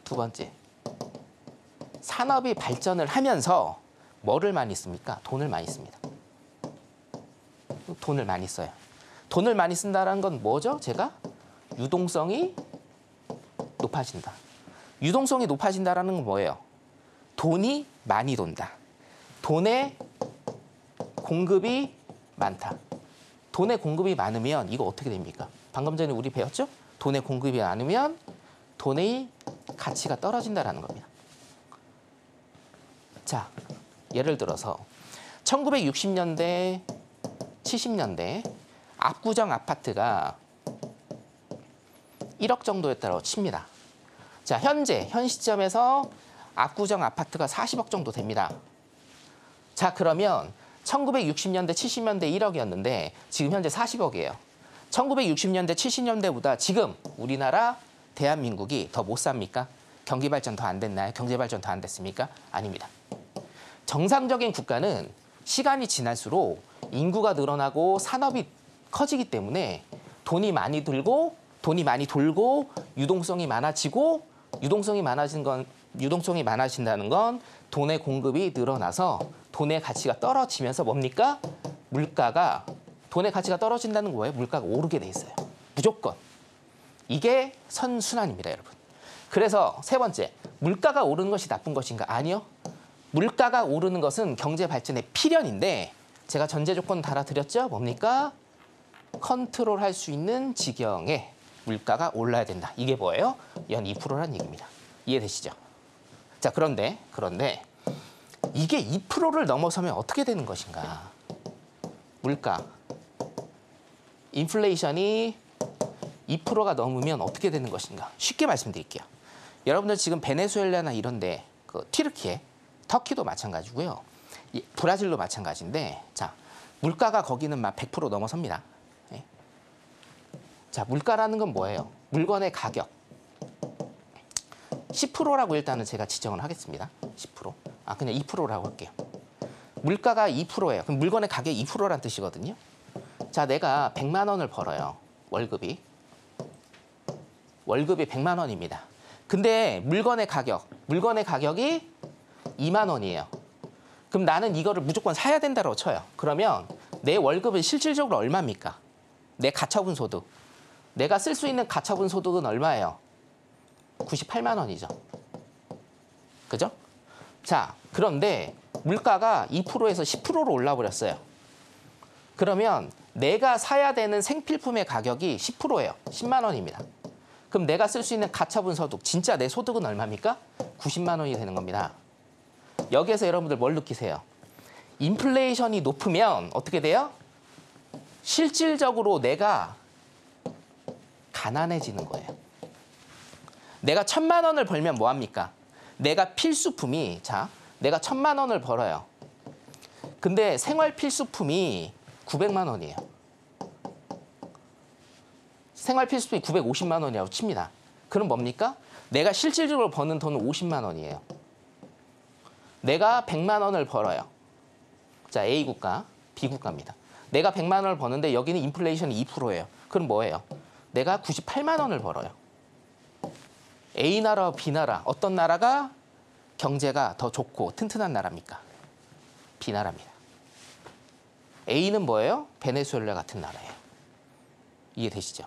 두 번째, 산업이 발전을 하면서 뭐를 많이 씁니까? 돈을 많이 씁니다. 돈을 많이 써요. 돈을 많이 쓴다는 건 뭐죠? 제가 유동성이 높아진다. 유동성이 높아진다는 건 뭐예요? 돈이 많이 돈다. 돈의 공급이 많다. 돈의 공급이 많으면 이거 어떻게 됩니까? 방금 전에 우리 배웠죠? 돈의 공급이 많으면 돈의 가치가 떨어진다는 겁니다. 자, 예를 들어서 1960년대, 70년대 압구정 아파트가 1억 정도였다고 칩니다. 자, 현 시점에서 압구정 아파트가 40억 정도 됩니다. 자, 그러면 1960년대, 70년대 1억이었는데 지금 현재 40억이에요. 1960년대, 70년대보다 지금 우리나라 대한민국이 더 못 삽니까? 경기 발전 더 안 됐나요? 경제 발전 더 안 됐습니까? 아닙니다. 정상적인 국가는 시간이 지날수록 인구가 늘어나고 산업이 커지기 때문에 돈이 많이 돌고 유동성이 많아지고 유동성이 많아진다는 건 돈의 공급이 늘어나서 돈의 가치가 떨어지면서 뭡니까? 돈의 가치가 떨어진다는 거예요. 물가가 오르게 돼 있어요. 무조건. 이게 선순환입니다, 여러분. 그래서 세 번째, 물가가 오르는 것이 나쁜 것인가? 아니요. 물가가 오르는 것은 경제 발전의 필연인데 제가 전제 조건 달아드렸죠? 뭡니까? 컨트롤할 수 있는 지경에 물가가 올라야 된다. 이게 뭐예요? 연 2%라는 얘기입니다. 이해되시죠? 자, 그런데 이게 2%를 넘어서면 어떻게 되는 것인가? 물가, 인플레이션이 2%가 넘으면 어떻게 되는 것인가? 쉽게 말씀드릴게요. 여러분들 지금 베네수엘라나 이런데 튀르키예, 터키도 마찬가지고요. 브라질도 마찬가지인데 자, 물가가 거기는 막 100% 넘어섭니다. 네. 자, 물가라는 건 뭐예요? 물건의 가격. 10%라고 일단은 제가 지정을 하겠습니다. 10%. 그냥 2%라고 할게요. 물가가 2%예요. 그럼 물건의 가격이 2%란 뜻이거든요. 자, 내가 100만 원을 벌어요. 월급이 100만 원입니다. 근데 물건의 가격이 2만 원이에요. 그럼 나는 이거를 무조건 사야 된다고 쳐요. 그러면 내 월급은 실질적으로 얼마입니까? 내 가처분 소득. 내가 쓸 수 있는 가처분 소득은 얼마예요? 98만 원이죠. 그죠? 자, 그런데 물가가 2%에서 10%로 올라버렸어요. 그러면 내가 사야 되는 생필품의 가격이 10%예요. 10만 원입니다. 그럼 내가 쓸 수 있는 가처분 소득, 진짜 내 소득은 얼마입니까? 90만 원이 되는 겁니다. 여기에서 여러분들 뭘 느끼세요? 인플레이션이 높으면 어떻게 돼요? 실질적으로 내가 가난해지는 거예요. 내가 1,000만 원을 벌면 뭐합니까? 내가 필수품이, 자, 내가 1,000만 원을 벌어요. 근데 생활 필수품이 900만 원이에요. 생활 필수품이 950만 원이라고 칩니다. 그럼 뭡니까? 내가 실질적으로 버는 돈은 50만 원이에요. 내가 100만 원을 벌어요. 자, A 국가, B 국가입니다. 내가 100만 원을 버는데 여기는 인플레이션이 2%예요. 그럼 뭐예요? 내가 98만 원을 벌어요. A 나라와 B 나라, 어떤 나라가 경제가 더 좋고 튼튼한 나라입니까? B 나라입니다. A는 뭐예요? 베네수엘라 같은 나라예요. 이해되시죠?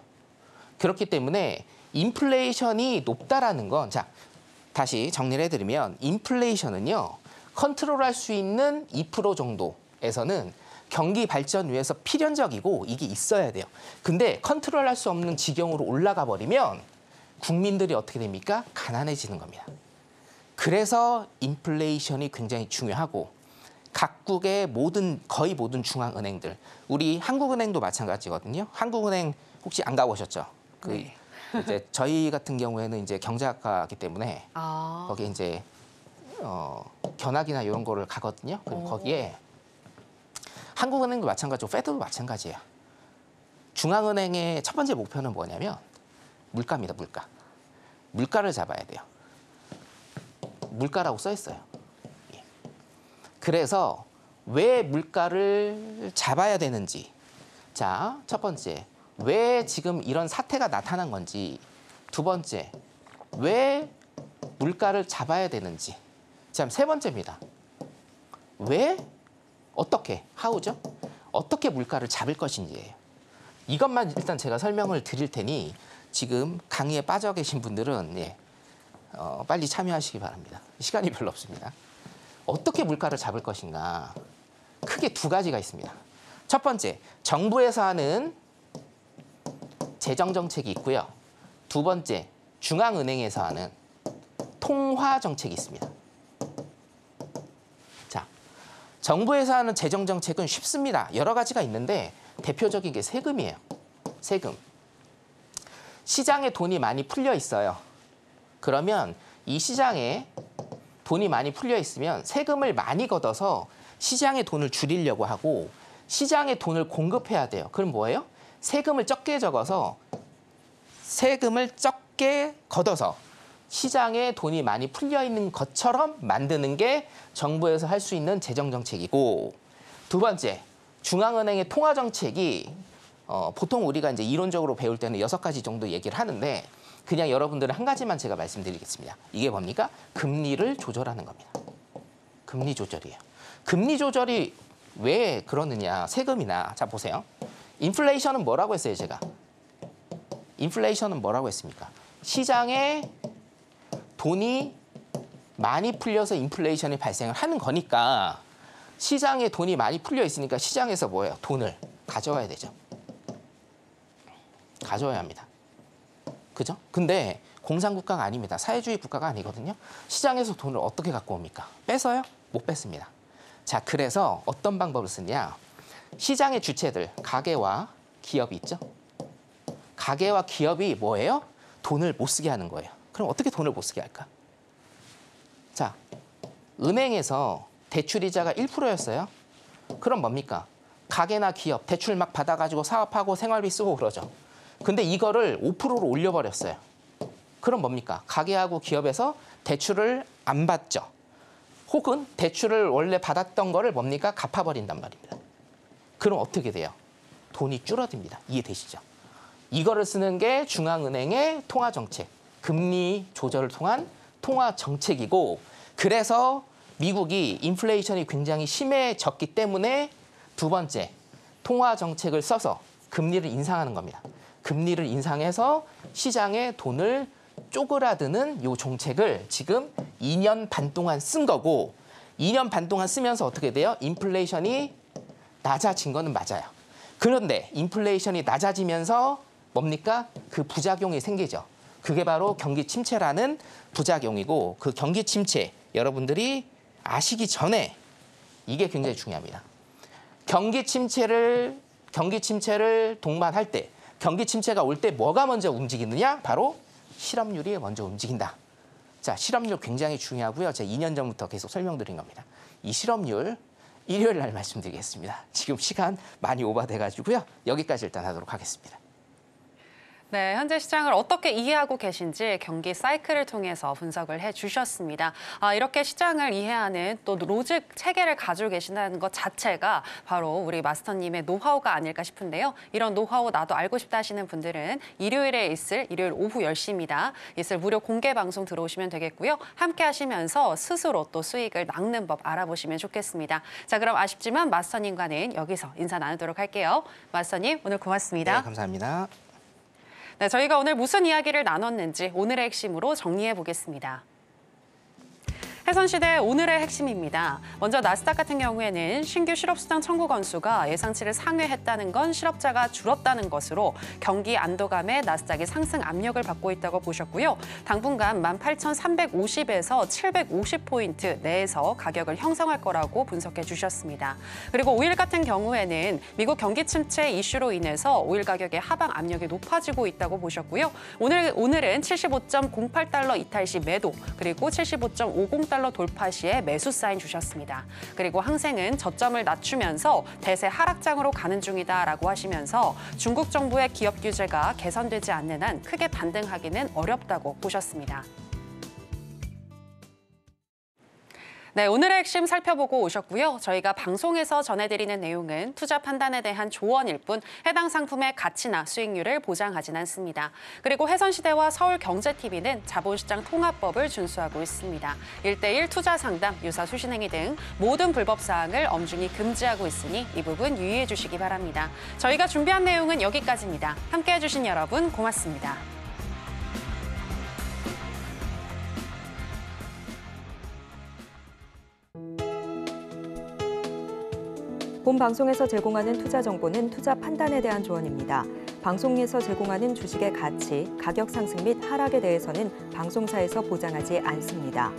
그렇기 때문에 인플레이션이 높다라는 건, 자, 다시 정리를 해드리면 인플레이션은요, 컨트롤할 수 있는 2% 정도에서는 경기 발전 위해서 필연적이고 이게 있어야 돼요. 근데 컨트롤할 수 없는 지경으로 올라가 버리면 국민들이 어떻게 됩니까? 가난해지는 겁니다. 그래서 인플레이션이 굉장히 중요하고 각국의 거의 모든 중앙은행들, 우리 한국은행도 마찬가지거든요. 한국은행 혹시 안 가보셨죠? 네. 이제 저희 같은 경우에는 이제 경제학과이기 때문에 거기 이제 견학이나 이런 거를 가거든요. 그럼 거기에 한국은행도 마찬가지고 페드도 마찬가지예요. 중앙은행의 첫 번째 목표는 뭐냐면 물가입니다. 물가. 물가를 잡아야 돼요. 물가라고 써 있어요. 예. 그래서 왜 물가를 잡아야 되는지. 자, 첫 번째, 왜 지금 이런 사태가 나타난 건지. 두 번째, 왜 물가를 잡아야 되는지. 자, 세 번째입니다. 왜, 어떻게, how죠? 어떻게 물가를 잡을 것인지예요. 이것만 일단 제가 설명을 드릴 테니 지금 강의에 빠져 계신 분들은 빨리 참여하시기 바랍니다. 시간이 별로 없습니다. 어떻게 물가를 잡을 것인가? 크게 두 가지가 있습니다. 첫 번째, 정부에서 하는 재정 정책이 있고요. 두 번째, 중앙은행에서 하는 통화 정책이 있습니다. 자, 정부에서 하는 재정 정책은 쉽습니다. 여러 가지가 있는데 대표적인 게 세금이에요. 세금. 시장에 돈이 많이 풀려 있어요. 그러면 이 시장에 돈이 많이 풀려 있으면 세금을 많이 걷어서 시장에 돈을 줄이려고 하고 시장에 돈을 공급해야 돼요. 그럼 뭐예요? 세금을 적게 걷어서 시장에 돈이 많이 풀려 있는 것처럼 만드는 게 정부에서 할 수 있는 재정 정책이고, 두 번째, 중앙은행의 통화 정책이 보통 우리가 이제 이론적으로 배울 때는 6가지 정도 얘기를 하는데 그냥 여러분들은 한 가지만 제가 말씀드리겠습니다. 이게 뭡니까? 금리를 조절하는 겁니다. 금리 조절이에요. 금리 조절이 왜 그러느냐? 세금이나, 자 보세요. 인플레이션은 뭐라고 했어요, 제가? 인플레이션은 뭐라고 했습니까? 시장에 돈이 많이 풀려서 인플레이션이 발생을 하는 거니까 시장에 돈이 많이 풀려 있으니까 시장에서 뭐예요? 돈을 가져와야 되죠. 가져와야 합니다. 그죠? 근데 공산국가가 아닙니다. 사회주의 국가가 아니거든요. 시장에서 돈을 어떻게 갖고 옵니까? 뺏어요? 못 뺏습니다. 자, 그래서 어떤 방법을 쓰냐? 시장의 주체들, 가게와 기업이 있죠? 가게와 기업이 뭐예요? 돈을 못 쓰게 하는 거예요. 그럼 어떻게 돈을 못 쓰게 할까? 자, 은행에서 대출이자가 1%였어요. 그럼 뭡니까? 가게나 기업 대출 막 받아가지고 사업하고 생활비 쓰고 그러죠. 근데 이거를 5%로 올려버렸어요. 그럼 뭡니까? 가게하고 기업에서 대출을 안 받죠. 혹은 대출을 원래 받았던 거를 뭡니까? 갚아버린단 말입니다. 그럼 어떻게 돼요? 돈이 줄어듭니다. 이해되시죠? 이거를 쓰는 게 중앙은행의 통화정책, 금리 조절을 통한 통화정책이고, 그래서 미국이 인플레이션이 굉장히 심해졌기 때문에 두 번째, 통화정책을 써서 금리를 인상하는 겁니다. 금리를 인상해서 시장에 돈을 쪼그라드는 이 정책을 지금 2년 반 동안 쓴 거고, 2년 반 동안 쓰면서 어떻게 돼요? 인플레이션이 낮아진 거는 맞아요. 그런데 인플레이션이 낮아지면서 뭡니까? 그 부작용이 생기죠. 그게 바로 경기 침체라는 부작용이고 그 경기 침체 여러분들이 아시기 전에 이게 굉장히 중요합니다. 경기 침체를 동반할 때 경기 침체가 올 때 뭐가 먼저 움직이느냐? 바로 실업률이 먼저 움직인다. 자, 실업률 굉장히 중요하고요. 제가 2년 전부터 계속 설명드린 겁니다. 이 실업률 일요일 날 말씀드리겠습니다. 지금 시간 많이 오버돼가지고요. 여기까지 일단 하도록 하겠습니다. 네, 현재 시장을 어떻게 이해하고 계신지 경기 사이클을 통해서 분석을 해주셨습니다. 이렇게 시장을 이해하는 또 로직 체계를 가지고 계신다는 것 자체가 바로 우리 마스터님의 노하우가 아닐까 싶은데요. 이런 노하우 나도 알고 싶다 하시는 분들은 일요일 오후 10시입니다. 있을 무료 공개 방송 들어오시면 되겠고요. 함께 하시면서 스스로 또 수익을 낚는 법 알아보시면 좋겠습니다. 자, 그럼 아쉽지만 마스터님과는 여기서 인사 나누도록 할게요. 마스터님, 오늘 고맙습니다. 네, 감사합니다. 네, 저희가 오늘 무슨 이야기를 나눴는지 오늘의 핵심으로 정리해 보겠습니다. 해선시대 오늘의 핵심입니다. 먼저 나스닥 같은 경우에는 신규 실업수당 청구 건수가 예상치를 상회했다는 건 실업자가 줄었다는 것으로 경기 안도감에 나스닥이 상승 압력을 받고 있다고 보셨고요. 당분간 18,350에서 750포인트 내에서 가격을 형성할 거라고 분석해 주셨습니다. 그리고 오일 같은 경우에는 미국 경기 침체 이슈로 인해서 오일 가격의 하방 압력이 높아지고 있다고 보셨고요. 오늘은 75.08달러 이탈 시 매도, 그리고 75.50달러 돌파 시에 매수 사인 주셨습니다. 그리고 항생은 저점을 낮추면서 대세 하락장으로 가는 중이다라고 하시면서 중국 정부의 기업 규제가 개선되지 않는 한 크게 반등하기는 어렵다고 보셨습니다. 네, 오늘의 핵심 살펴보고 오셨고요. 저희가 방송에서 전해드리는 내용은 투자 판단에 대한 조언일 뿐 해당 상품의 가치나 수익률을 보장하진 않습니다. 그리고 해선시대와 서울경제TV는 자본시장 통합법을 준수하고 있습니다. 1:1 투자 상담, 유사 수신행위 등 모든 불법 사항을 엄중히 금지하고 있으니 이 부분 유의해 주시기 바랍니다. 저희가 준비한 내용은 여기까지입니다. 함께해 주신 여러분 고맙습니다. 본 방송에서 제공하는 투자 정보는 투자 판단에 대한 조언입니다. 방송에서 제공하는 주식의 가치, 가격 상승 및 하락에 대해서는 방송사에서 보장하지 않습니다.